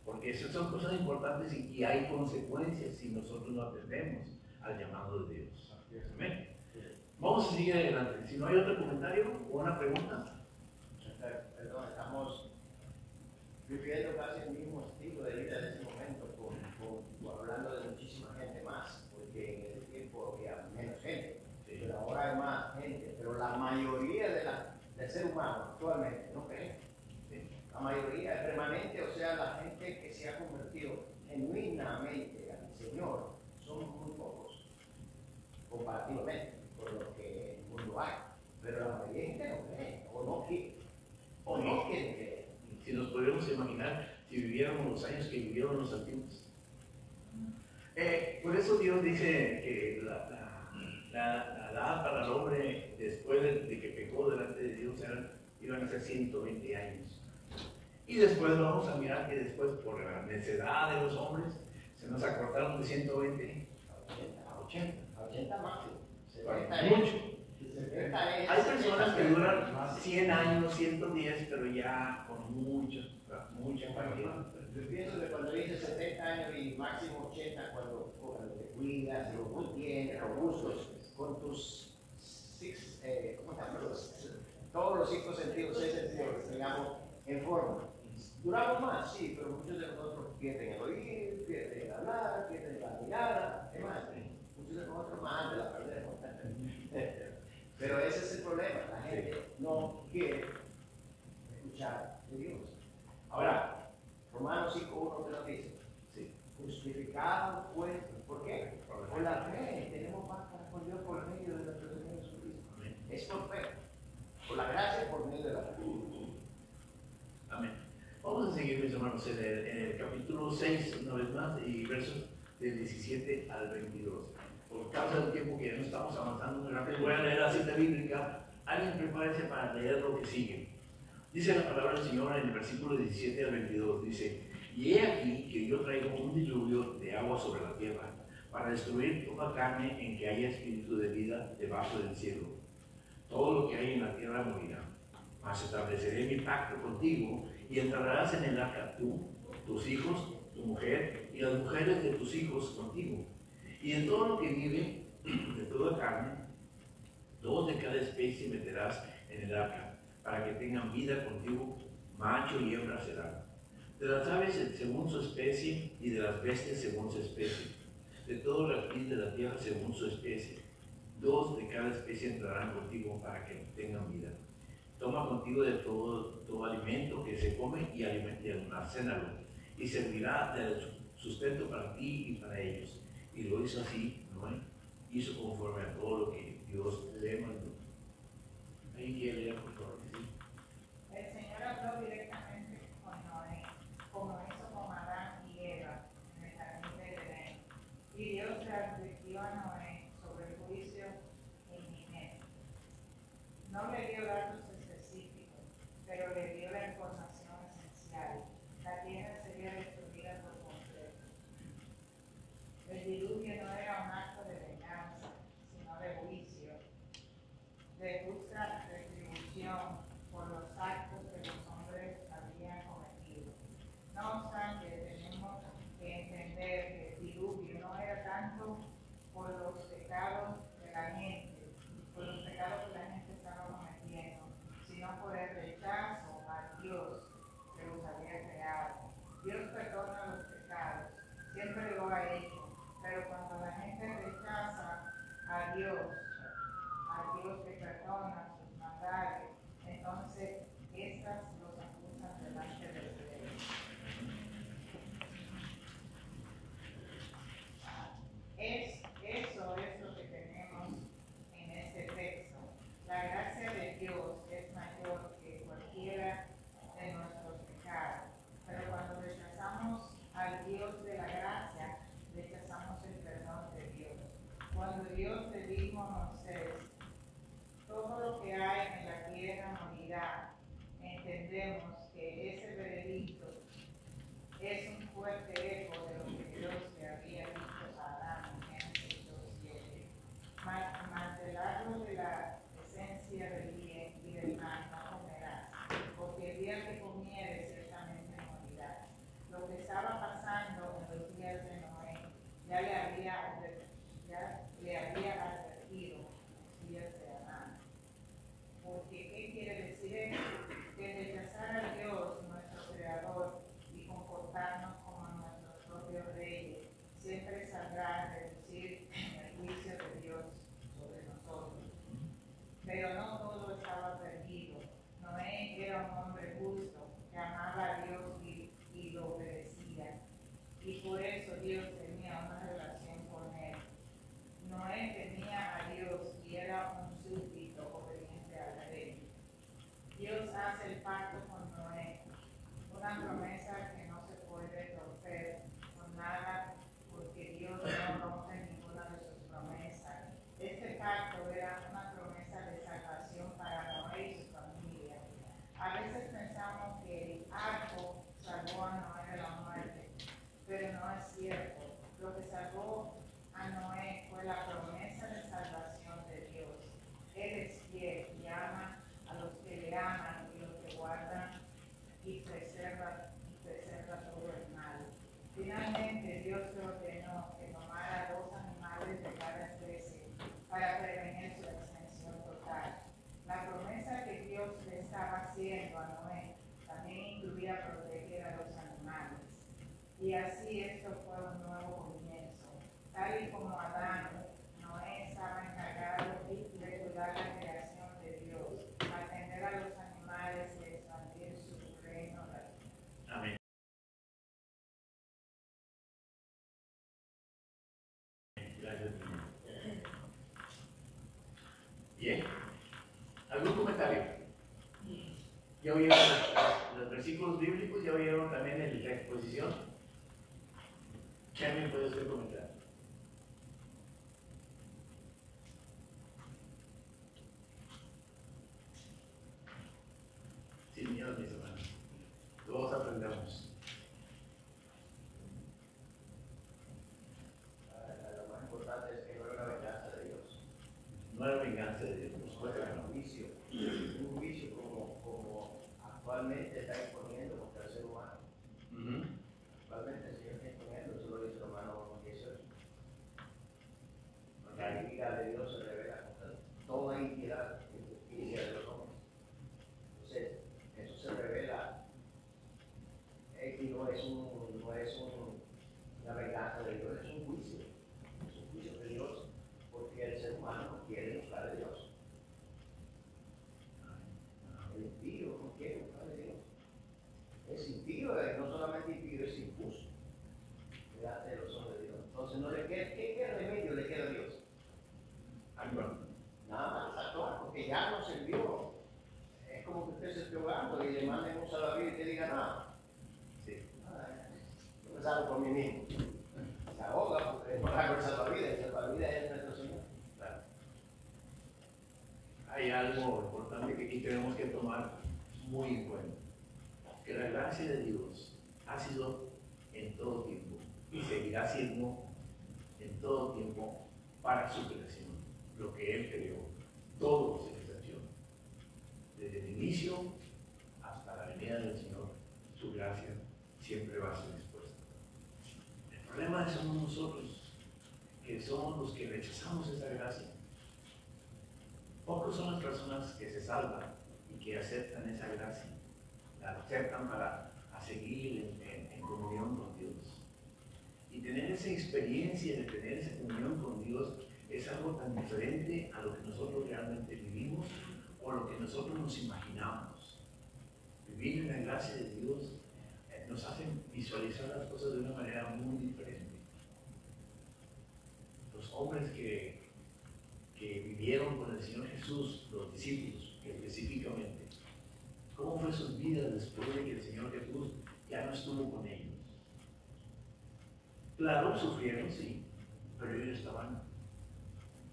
Porque esas son cosas importantes y hay consecuencias si nosotros no atendemos al llamado de Dios. Amén. Vamos a seguir adelante. Si no hay otro comentario o una pregunta. Perdón, estamos viviendo casi el mismo estilo de vida en ese momento, hablando de muchísima gente más, porque en ese tiempo había menos gente, pero ahora hay más gente. Pero la mayoría del ser humano actualmente no cree. La mayoría es remanente, o sea, la gente que se ha convertido genuinamente al Señor son muy pocos, comparativamente con lo que en el mundo hay. Pero la mayoría de gente no cree, o no quiere creer. Si nos podríamos imaginar si viviéramos los años que vivieron los antiguos. Por eso Dios dice que la edad para el hombre después de que pecó delante de Dios iban a ser 120 años. Y después vamos a mirar que después, por la necedad de los hombres, se nos acortaron de 120 a 80. A 80 máximo. Mucho. Hay personas que duran 100 años, 110, pero ya con mucha fatiga. Yo pienso que cuando dices 70 años y máximo 80, cuando te cuidas, lo mantienes, robustos, con tus todos los 5 sentidos, 6 sentidos, digamos, en forma. Duramos más, sí, pero muchos de nosotros pierden el oír, pierden el hablar, pierden la mirada, demás. Muchos de nosotros más de la perdemos. Pero ese es el problema, la gente no quiere escuchar de Dios. Ahora, Romanos 5:1 te lo dice. Sí. Justificados pues, ¿por qué? Por la fe, tenemos paz con Dios por medio de nuestro Señor Jesucristo. Es por fe, por la gracia por medio de la fe. Amén. Vamos a seguir, mis hermanos, en el capítulo 6, una vez más, y versos del 17 al 22. Por causa del tiempo que ya no estamos avanzando muy rápido, voy a leer la cita bíblica. Alguien prepárese para leer lo que sigue. Dice la palabra del Señor en el versículo 17 al 22, dice: y he aquí que yo traigo un diluvio de agua sobre la tierra, para destruir toda carne en que haya espíritu de vida debajo del cielo. Todo lo que hay en la tierra morirá. Mas estableceré mi pacto contigo, y entrarás en el arca tú, tus hijos, tu mujer, y las mujeres de tus hijos contigo. Y en todo lo que vive, de toda carne, 2 de cada especie meterás en el arca, para que tengan vida contigo, macho y hembra serán. De las aves según su especie, y de las bestias según su especie, de todo reptil de la tierra según su especie. 2 de cada especie entrarán contigo para que tengan vida. Toma contigo de todo alimento que se come y almacénalo, y servirá de sustento para ti y para ellos. Y lo hizo así, Noé. Hizo conforme a todo lo que Dios le mandó. Ahí quiere leer, por favor. ¿Sí? El Señor habló directamente con Noé, como hizo con Adán y Eva en el jardín de Edén. Y Dios le advirtió a Noé sobre el juicio inminente. No le dio datos específicos, pero le dio la información esencial. La tierra sería destruida por completo. El diluvio no era un acto de venganza, sino de juicio, de justa retribución por los actos que los hombres habían cometido. No obstante, tenemos que entender que el diluvio no era tanto por los pecados de la gente, por los pecados que la gente estaba cometiendo, sino por el rechazo a Dios que los había creado. Dios perdona los pecados, siempre lo ha hecho, pero cuando la gente rechaza a Dios que perdona sus maldades, entonces estas los acusan delante del Rey. Eso es lo que tenemos en este texto. La gracia de Dios es mayor que cualquiera de nuestros pecados, pero cuando rechazamos al Dios de la gracia, rechazamos el perdón de Dios. Cuando Dios le dijo a Moisés, todo lo que hay en la tierra morirá, entendemos que ese veredicto es un fuerte eco de lo que Dios le había dicho a Adán en Génesis 2:7. Mas del árbol de la esencia del bien y del mal no comerás, porque el día que comieres ciertamente morirás. Lo que estaba pasando en los días de Noé ya le había advertido los días de Adán. Porque, ¿qué quiere decir esto? Que rechazar a Dios, nuestro Creador, y comportarnos como nuestros propios reyes, siempre saldrá a reducir el juicio de Dios sobre nosotros. Pero no todo estaba perdido. Noé era un hombre justo, que amaba a Dios y lo obedecía. Y por eso Dios tenía una relación con él. Noé temía a Dios y era un súbdito obediente al rey. Dios hace el pacto con Noé, una promesa que no se puede romper con nada, porque Dios no rompe ninguna de sus promesas. Este pacto era una promesa de salvación para Noé y su familia. A veces pensamos que el arco salvó a Noé de la muerte, pero no es cierto. Lo que salvó a Noé fue la promesa de salvación de Dios. Él es fiel y ama a los que le aman y los que guardan y preserva todo el mal. Finalmente, Dios le ordenó que tomara 2 animales de cada especie para prevenir su extinción total. La promesa que Dios le estaba haciendo a Noé también incluía proteger a los animales. Y así esto fue un nuevo comienzo. Tal y como Adán, Noé estaba encargado de cuidar la creación de Dios, atender a los animales y expandir su reino. Amén. Gracias. Bien. ¿Algún comentario? ¿Ya oyeron los versículos bíblicos? ¿Ya oyeron también la exposición? ¿Qué alguien puede hacer comentario? Sin miedo, mis hermanos. Todos aprendemos. Lo más importante es que no era la venganza de Dios. No era venganza de Dios, por supuesto que no. Un juicio como actualmente está imponiendo contra el ser humano. Actualmente el Señor está imponiendo, eso lo dice Romanos 18. la injusticia de los hombres. Entonces, eso se revela. Y no es una venganza de Dios, es un juicio. Es un juicio de Dios, porque el ser humano no quiere buscar a Dios. El impío no quiere buscar a Dios. Es impío, no solamente impío, es injusto delante de los ojos de Dios. Entonces, no le queda, ¿qué remedio le queda a Dios? Actuar. Nada más actuar, porque ya nos envió. Es como que usted se esté ahogando y le manden un salvavidas y te diga nada. Sí. Yo me salvo por mí mismo. Se ahoga porque no hago el salvavidas, el salvavidas es nuestro Señor. Claro. Hay algo importante que aquí tenemos que tomar muy en cuenta. Que la gracia de Dios ha sido en todo tiempo y seguirá siendo en todo tiempo para su creación. Lo que Él creó, todo sin excepción. Desde el inicio hasta la venida del Señor, su gracia siempre va a ser dispuesta. El problema somos nosotros, que somos los que rechazamos esa gracia. Pocos son las personas que se salvan y que aceptan esa gracia, la aceptan para seguir en comunión con Dios. Y tener esa experiencia de tener esa comunión con Dios es algo tan diferente a lo que nosotros realmente vivimos o lo que nosotros nos imaginamos. Vivir en la gracia de Dios nos hace visualizar las cosas de una manera muy diferente. Los hombres que vivieron con el Señor Jesús, los discípulos específicamente, ¿cómo fue sus vidas después de que el Señor Jesús ya no estuvo con ellos? Claro, sufrieron, sí, pero ellos estaban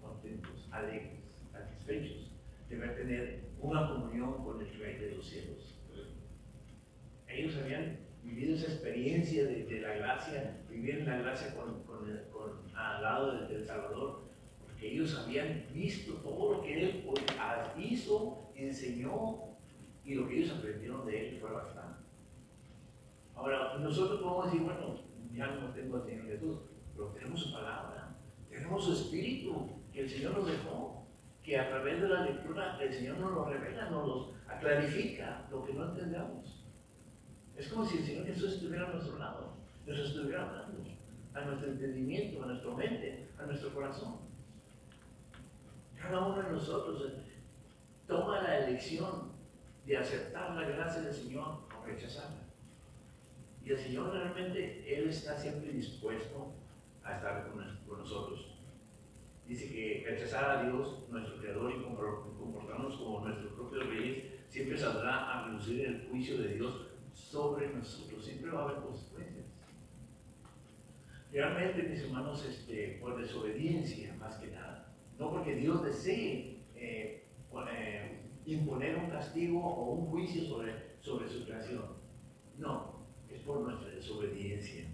contentos, alegres, satisfechos de tener una comunión con el Rey de los cielos. Ellos habían vivido esa experiencia de la gracia, vivir en la gracia al lado del Salvador, porque ellos habían visto todo lo que Él hizo, enseñó, y lo que ellos aprendieron de Él fue bastante. Ahora, nosotros podemos decir, bueno, ya no tengo al Señor Jesús, pero tenemos su palabra, tenemos su espíritu, que el Señor nos dejó, que a través de la lectura el Señor nos lo revela, nos lo clarifica, lo que no entendemos. Es como si el Señor Jesús estuviera a nuestro lado, nos estuviera hablando, a nuestro entendimiento, a nuestra mente, a nuestro corazón. Cada uno de nosotros toma la elección de aceptar la gracia del Señor o rechazarla. Y el Señor realmente, Él está siempre dispuesto a estar con nosotros. Dice que rechazar a Dios, nuestro Creador, y comportarnos como nuestros propios reyes, siempre saldrá a reducir el juicio de Dios sobre nosotros. Siempre va a haber consecuencias. Realmente, mis hermanos, por desobediencia, más que nada. No porque Dios desee imponer un castigo o un juicio sobre su creación. No, es por nuestra desobediencia.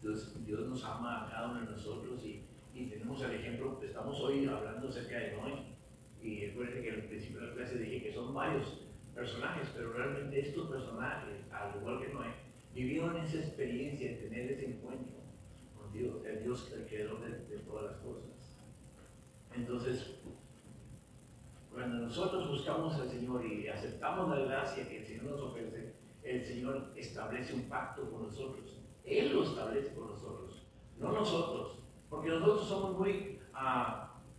Entonces, Dios nos ama a cada uno de nosotros y tenemos el ejemplo. Estamos hoy hablando acerca de Noé. Y recuerden que al principio de la clase dije que son varios personajes, pero realmente estos personajes, al igual que Noé, vivieron esa experiencia de tener ese encuentro con Dios, el Dios el creador de todas las cosas. Entonces, cuando nosotros buscamos al Señor y aceptamos la gracia que el Señor nos ofrece, el Señor establece un pacto con nosotros. Él lo establece con nosotros, no nosotros, porque nosotros somos muy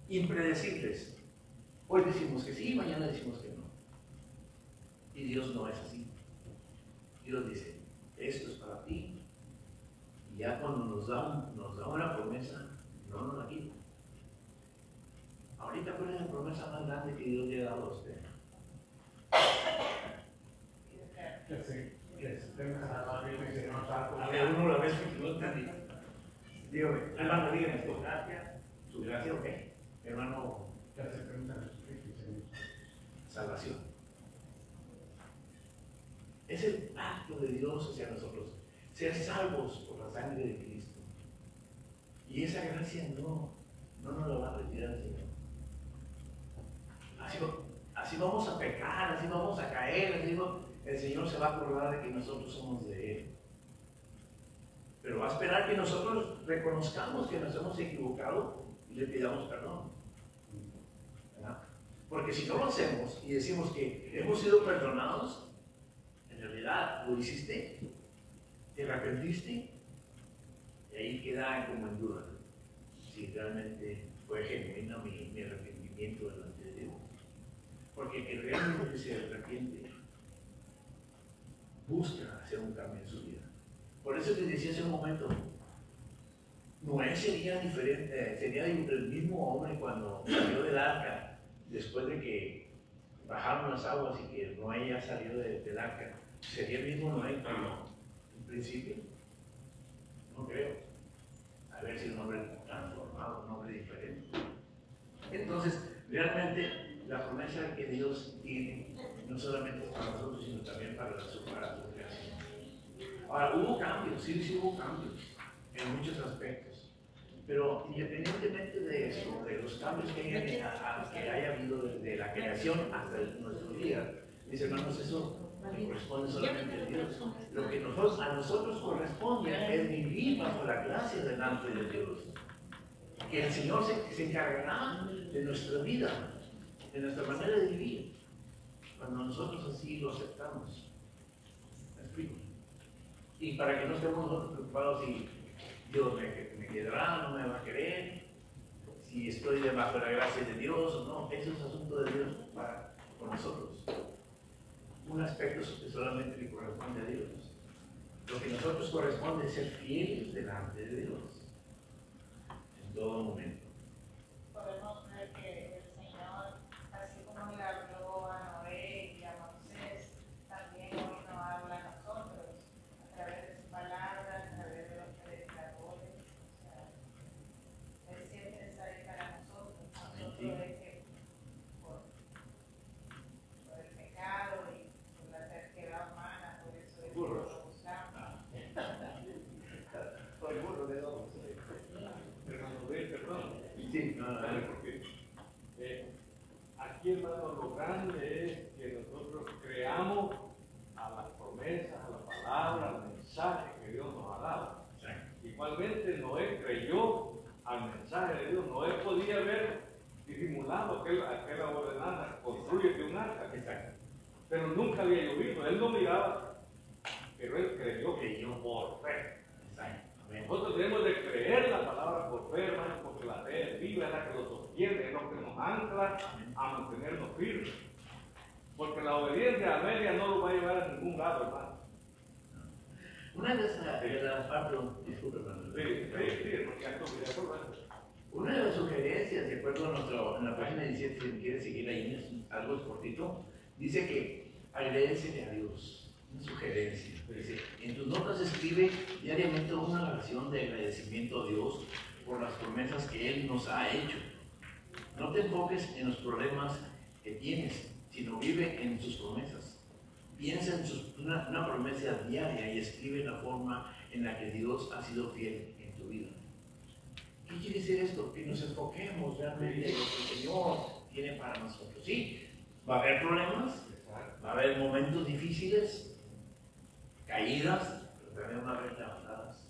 impredecibles. Hoy decimos que sí, mañana decimos que no. Y Dios no es así. Dios dice, esto es para ti. Y ya cuando nos da una promesa, no nos la quita. Ahorita, ¿cuál es la promesa más grande que Dios le ha dado a usted? Que se tenga la vida y que no salga. A ver, uno la vez que no entendí. Dígame, hermano, dígame, ¿su gracia? ¿Su gracia o qué? Hermano, Que se tenga la salvación. Es el pacto de Dios hacia nosotros, ser salvos por la sangre de Cristo. Y esa gracia no nos la va a retirar el Señor. Así vamos a pecar, así vamos a caer, el Señor se va a acordar de que nosotros somos de Él. Pero va a esperar que nosotros reconozcamos que nos hemos equivocado y le pidamos perdón. ¿Verdad? Porque si no lo hacemos y decimos que hemos sido perdonados, en realidad lo hiciste, te arrepentiste, y ahí queda como en duda si realmente fue genuino mi arrepentimiento delante de Dios. Porque el que realmente se arrepiente busca hacer un cambio en su vida. Por eso les decía hace un momento, Noé sería diferente, sería el mismo hombre cuando salió del arca, después de que bajaron las aguas y que Noé ya salió del arca. ¿Sería el mismo Noé como en principio? No creo. A ver si un hombre transformado, un hombre diferente. Entonces, realmente la promesa que Dios tiene no solamente es para nosotros, sino también para su creación. Ahora, hubo cambios, sí hubo cambios en muchos aspectos. Pero independientemente de eso, de los cambios que haya habido desde la creación hasta nuestro día, mis hermanos, eso le corresponde solamente a Dios. Lo que a nosotros corresponde es vivir bajo la gracia delante de Dios. Que el Señor se encargará de nuestra vida, de nuestra manera de vivir, cuando nosotros así lo aceptamos. ¿Me explico? Y para que no estemos nosotros preocupados si Dios me quedará, no me va a querer, si estoy debajo de la gracia de Dios o no, eso es asunto de Dios con nosotros. Un aspecto que solamente le corresponde a Dios. Lo que a nosotros corresponde es ser fieles delante de Dios en todo momento. Podemos ver que el Señor, así como le habló a Noé y a Moisés, también hoy nos habla a nosotros a través de su palabra, a través de los predicadores. O sea, Él siempre está ahí para nosotros. Nosotros es que por el pecado y por la terquedad humana, por eso es que lo buscamos. Por el burro de dos. Perdón. Sí, no, Porque aquí, hermano, lo grande es que nosotros creamos a las promesas, a la palabra, al mensaje que Dios nos ha dado. Igualmente, Noé creyó al mensaje de Dios. Noé podía haber disimulado aquella ordenanza, construyete un arca. Pero nunca había llovido. Él no miraba, pero él creyó por fe. Nosotros tenemos de creer la palabra por fe, hermano, porque la fe es viva, es la que lo sostiene, es lo que nos ancla a mantenernos firmes. Porque la obediencia a media no lo va a llevar a ningún lado, hermano. Una de las partes, disculpe, hermano. Una de las sugerencias, de acuerdo a en la página 17, si me quiere seguir ahí, es algo cortito, dice que agradecele a Dios. Una sugerencia. Dice, en tus notas escribe diariamente una oración de agradecimiento a Dios por las promesas que Él nos ha hecho. No te enfoques en los problemas que tienes, sino vive en sus promesas. Piensa en una promesa diaria y escribe la forma en la que Dios ha sido fiel en tu vida. ¿Qué quiere decir esto? Que nos enfoquemos realmente en lo que el Señor tiene para nosotros. Sí, va a haber problemas, va a haber momentos difíciles, caídas, pero también va a haber levantadas.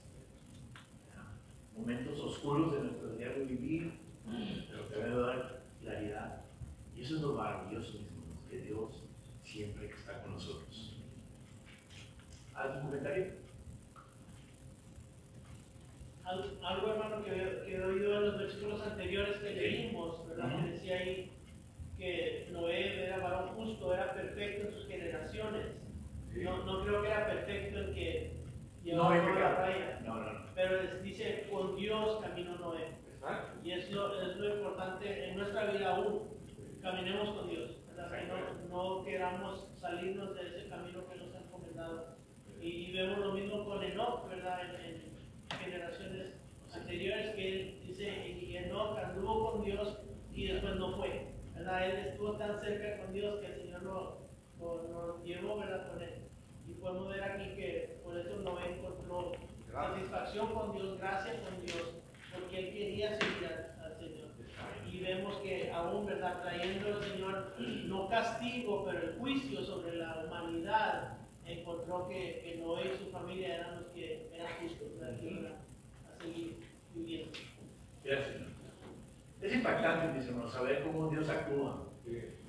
Momentos oscuros de nuestro diario vivir, pero también va a haber claridad. Y eso es lo maravilloso mismo, que Dios siempre está con nosotros. ¿Algún comentario? Algo, hermano, que he oído en los versículos anteriores que leímos, ¿verdad? Que decía ahí que Noé era varón justo, era perfecto en sus generaciones. No creo que era perfecto en que llevaba no la raya. No. Pero dice, con Dios caminó Noé. Y es lo importante en nuestra vida aún. Caminemos con Dios. Que no queramos salirnos de ese camino que nos ha encomendado. Y vemos lo mismo con Enoch, ¿verdad? En generaciones anteriores, que él dice, y Enoch anduvo con Dios y después no fue, ¿verdad? Él estuvo tan cerca con Dios que el Señor lo llevó, ¿verdad? Con él. Y podemos ver aquí que por eso Noé encontró satisfacción con Dios, gracia con Dios, porque él quería seguir al Señor. Y vemos que aún, ¿verdad? Trayendo al Señor no castigo, pero el juicio sobre la humanidad, encontró que Noé y su familia eran los que eran justos, ¿verdad? Que iban a seguir viviendo. Gracias. Es impactante, mis hermanos, saber cómo Dios actúa.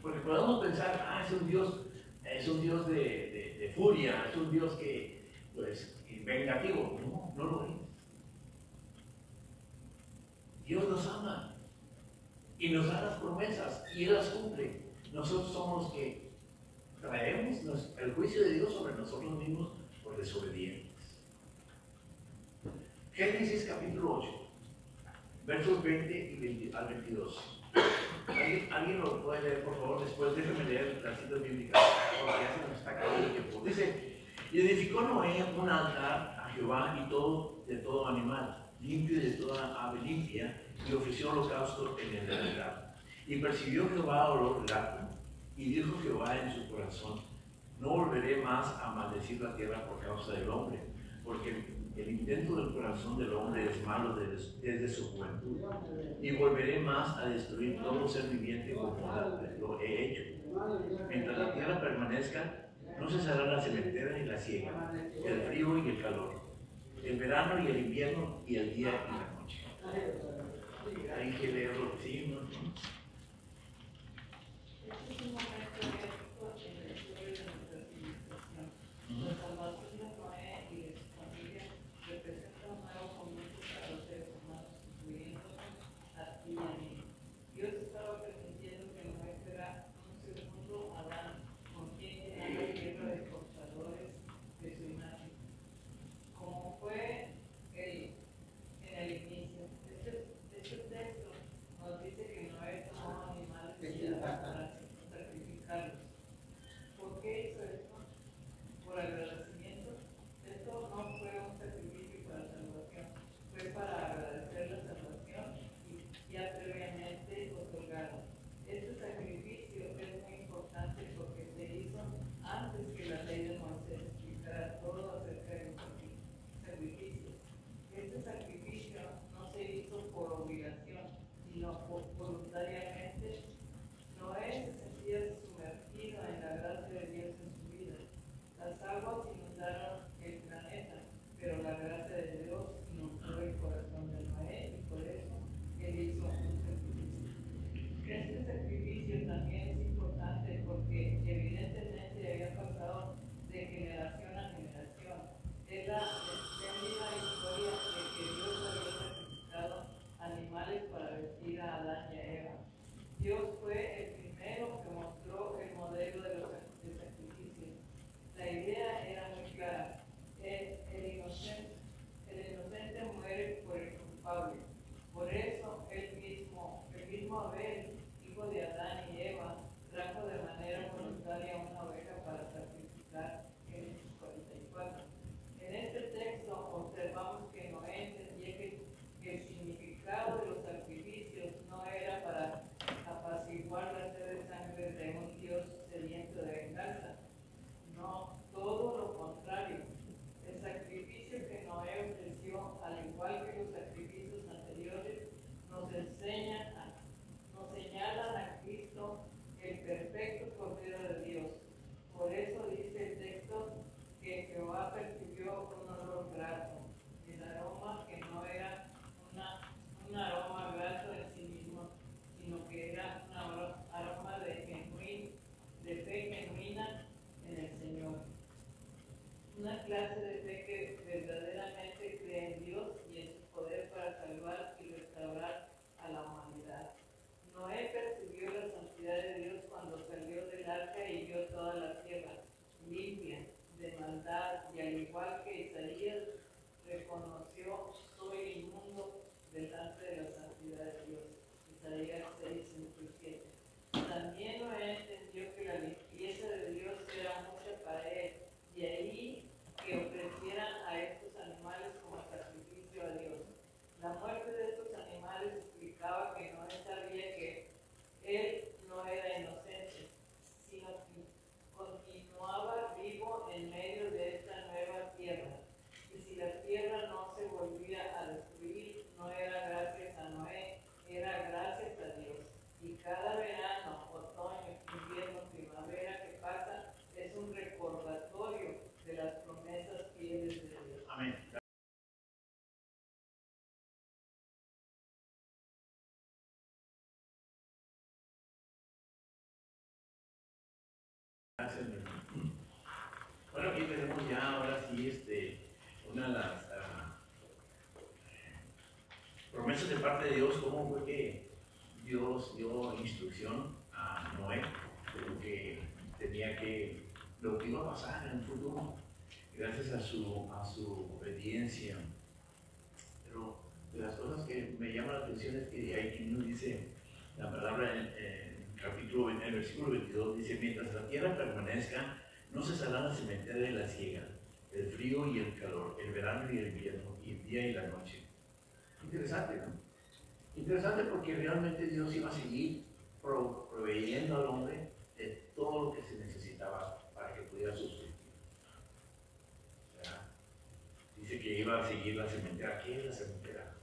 Porque podemos pensar, es un Dios de furia, es un Dios que, pues, vengativo. No, no lo es. Dios nos ama y nos da las promesas y Él las cumple. Nosotros somos los que traemos el juicio de Dios sobre nosotros mismos por desobedientes. Génesis capítulo 8, versos 20 al 22. ¿Alguien lo puede leer, por favor? Después déjenme leer las citas bíblicas, porque ya se nos está acabando el tiempo. Dice, y edificó Noé un altar a Jehová y de todo animal, limpio y de toda ave limpia, y ofreció holocausto en el altar. Y percibió Jehová olor grato, y dijo Jehová en su corazón, no volveré más a maldecir la tierra por causa del hombre, porque el intento del corazón del hombre es malo desde su juventud, y volveré más a destruir todo ser viviente como lo he hecho. Mientras la tierra permanezca, no cesará la sementera y la siega, el frío y el calor, el verano y el invierno, y el día y la noche. Hay que leerlo, sí, ¿no? Este es un momento épico en la historia de nuestra civilización. La salvación de Noé y de su familia representa un nuevo comienzo para los seres humanos, incluyéndonos a ti y a mí. Dios estaba permitiendo que Noé fuera un segundo Adán, con quien llenar la tierra de portadores de su imagen. Como fue en el inicio, este texto nos dice que Noé tomó animales para sacrificarlos. ¿Por qué hizo esto? Por agradecimiento. Esto no fue un sacrificio para salvación, fue para agradecer la salvación y ya previamente otorgada. Este sacrificio es muy importante porque se hizo antes que la ley de Moisés explicara todo acerca de los sacrificios. Este sacrificio no se hizo por obligación, sino voluntariamente. Noé se sentía sumergido en la gracia de Dios en su vida. Las aguas inundaron el planeta, pero la gracia de Dios inundó el corazón de Noé y por eso él hizo un sacrificio. Este sacrificio también es importante porque evidentemente había pasado de generación a generación. Es la espléndida historia de que Dios había sacrificado animales para vestir a Adán y a Eva. Dios fue el primero que mostró el modelo de sacrificio. La idea era muy clara. El inocente muere por el culpable. Por eso el mismo Abel, hijo de Adán y Eva, trajo de manera voluntaria una oveja para sacrificar en Génesis 44. En este texto observamos que Noé entendía que el significado de los sacrificios no era para apaciguar la sed de sangre de un Dios sediento de venganza. No, todo lo contrario. El sacrificio que Noé ofreció, al igual que los sacrificios anteriores, nos señalan a Cristo Gracias, mi hermano. Bueno, aquí tenemos ya ahora sí una de las promesas de parte de Dios. ¿Cómo fue que Dios dio instrucción a Noé de lo que tenía lo que iba a pasar en el futuro, gracias a su obediencia? Pero de las cosas que me llaman la atención es que ahí nos dice la palabra en el versículo 22, dice: mientras la tierra permanezca, no cesarán la sementera y la siega, el frío y el calor, el verano y el invierno, y el día y la noche. Interesante, ¿no? Interesante, porque realmente Dios iba a seguir proveyendo al hombre de todo lo que se necesitaba para que pudiera subsistir. ¿Verdad? Dice que iba a seguir la sementera. ¿Qué es la sementera?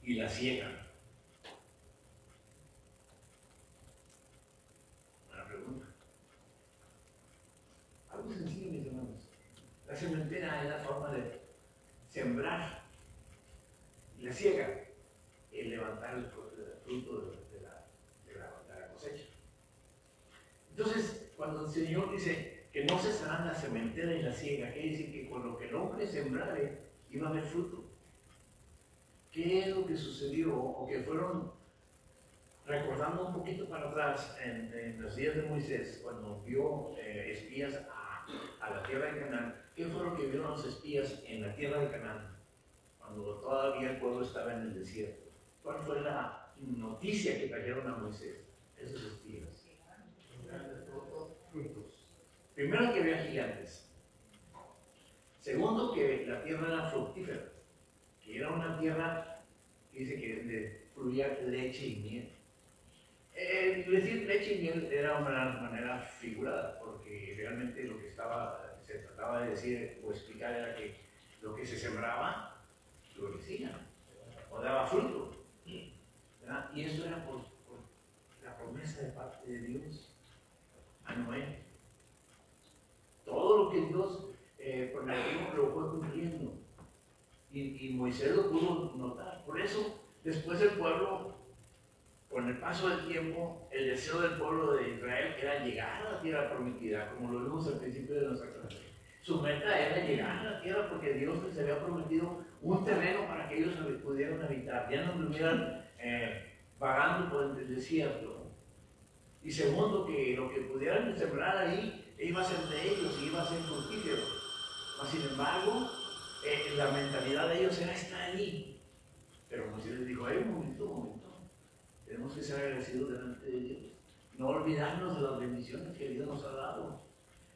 Y la siega. Buena pregunta. Algo sencillo, mis hermanos. La sementera es la forma de sembrar, y la siega, el levantar el fruto de la cosecha. Entonces, cuando el Señor dice que no cesarán la sementera y la siega, quiere decir que con lo que el hombre sembrare iba a haber fruto. ¿Qué es lo que sucedió? O que fueron recordando un poquito para atrás en los días de Moisés, cuando vio espías a la tierra de Canaán. ¿Qué fue lo que vieron los espías en la tierra de Canaán, cuando todavía el pueblo estaba en el desierto? ¿Cuál fue la noticia que trajeron a Moisés esos espías? Primero, que había gigantes. Segundo, que la tierra era fructífera, que era una tierra que dice que fluía leche y miel. Decir leche y miel era una manera figurada, porque realmente lo que se trataba de decir o explicar era que lo que se sembraba florecía o daba fruto, ¿verdad? Y eso era por la promesa de parte de Dios a Noé. Todo lo que Dios prometió lo fue cumpliendo, y Moisés lo pudo notar. Por eso, después el pueblo, con el paso del tiempo, el deseo del pueblo de Israel era llegar a la tierra prometida, como lo vimos al principio de nuestra clase. Su meta era llegar a la tierra, porque Dios les había prometido un terreno para que ellos pudieran habitar, ya no estuvieran vagando por el desierto. Y segundo, que lo que pudieran sembrar ahí iba a ser de ellos y iba a ser fructífero. Mas, sin embargo, la mentalidad de ellos era estar allí. Pero Moisés les dijo: un momento. Tenemos que ser agradecidos delante de Dios. No olvidarnos de las bendiciones que Dios nos ha dado.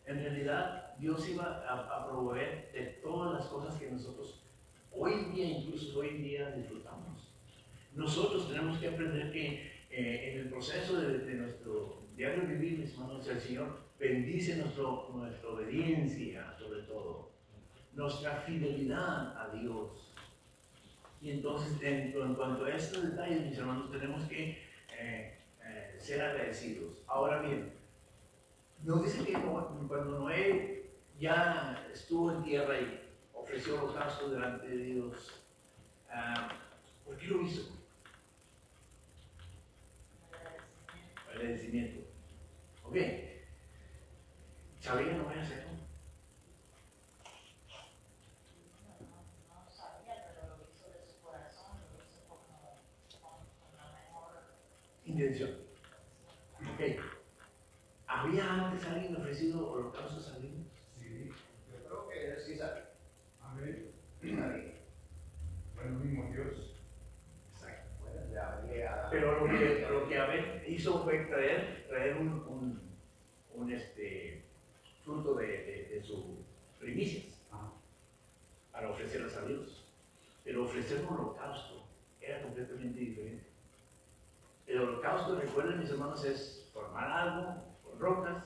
En realidad, Dios iba a proveer de todas las cosas que nosotros incluso hoy en día disfrutamos. Nosotros tenemos que aprender que en el proceso de nuestro diario vivir, mis hermanos, el Señor bendice nuestra obediencia, sobre todo, nuestra fidelidad a Dios. Y entonces, en cuanto a estos detalles, mis hermanos, tenemos que ser agradecidos. Ahora bien, nos dice que cuando Noé ya estuvo en tierra y ofreció holocausto delante de Dios, ¿por qué lo hizo? Agradecimiento. Ok. ¿Sabía Noé hacerlo? Intención. Ok. ¿Había antes alguien ofrecido holocaustos a Dios? Sí, yo creo que él sí sabía. Amén. Sabía. Bueno, mismo Dios. Exacto. Bueno, ya había. Pero lo que Abel hizo fue traer un fruto de sus primicias para ofrecerlas a Dios. Pero ofrecer un holocausto era completamente diferente. El holocausto, recuerden, mis hermanos, es formar algo con rocas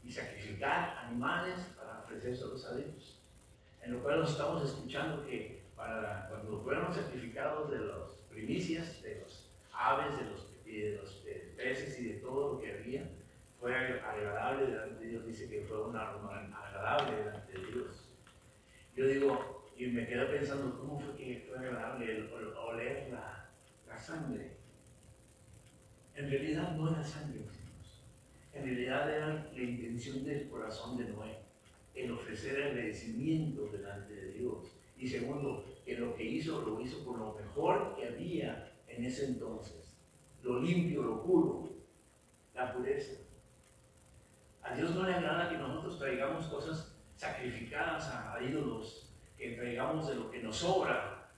y sacrificar animales para ofrecérselos a Dios. En lo cual nos estamos escuchando que cuando fueron sacrificados de las primicias, de los aves, de los peces y de todo lo que había, fue agradable delante de Dios. Dice que fue un aroma agradable delante de Dios. Yo digo, y me quedé pensando, ¿cómo fue que fue agradable el oler la sangre? En realidad no era sangre, mis hermanos. en realidad era la intención del corazón de Noé, el ofrecer agradecimiento delante de Dios. Y segundo, que lo que hizo, lo hizo con lo mejor que había en ese entonces. Lo limpio, lo puro, la pureza. A Dios no le agrada que nosotros traigamos cosas sacrificadas a ídolos, que traigamos de lo que nos sobra.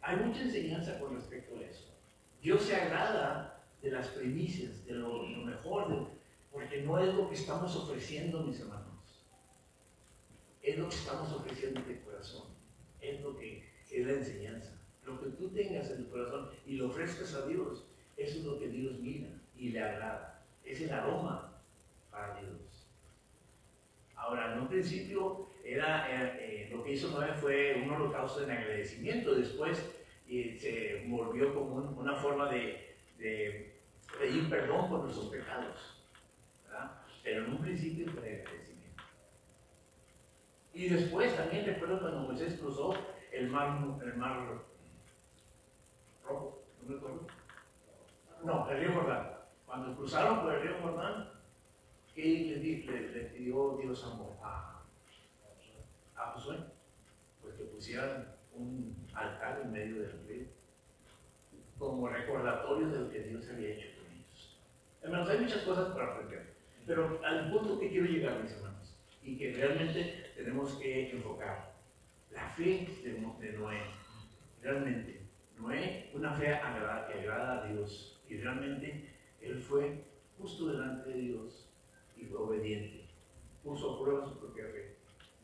Hay mucha enseñanza con respecto a eso. Dios se agrada de las primicias, de lo mejor, porque no es lo que estamos ofreciendo, mis hermanos. Es lo que estamos ofreciendo de corazón. Es lo que es la enseñanza. Lo que tú tengas en tu corazón y lo ofrezcas a Dios, eso es lo que Dios mira y le agrada. Es el aroma para Dios. Ahora, en un principio, lo que hizo Noé fue un holocausto en agradecimiento. Después se volvió como una forma de pedir perdón por nuestros pecados, ¿verdad? Pero en un principio fue agradecimiento. Y después también recuerdo cuando Moisés cruzó el mar rojo, ¿no me acuerdo? No, el río Jordán. Cuando cruzaron por el río Jordán, ¿qué le pidió Dios a Josué? Pues que pusieran un altar en medio del río, como recordatorio de lo que Dios había hecho con ellos. Hermanos, hay muchas cosas para aprender, pero al punto que quiero llegar, mis hermanos, y que realmente tenemos que enfocar, la fe de Noé. Realmente, Noé, una fe que agrada a Dios, y realmente él fue justo delante de Dios y fue obediente, puso a prueba su propia fe,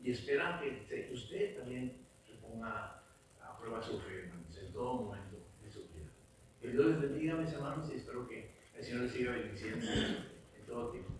y espera que usted también se ponga a prueba su fe, hermanos, en todo momento de su vida. Que Dios les bendiga, mis hermanos, y espero que el Señor les siga bendiciendo en todo tiempo.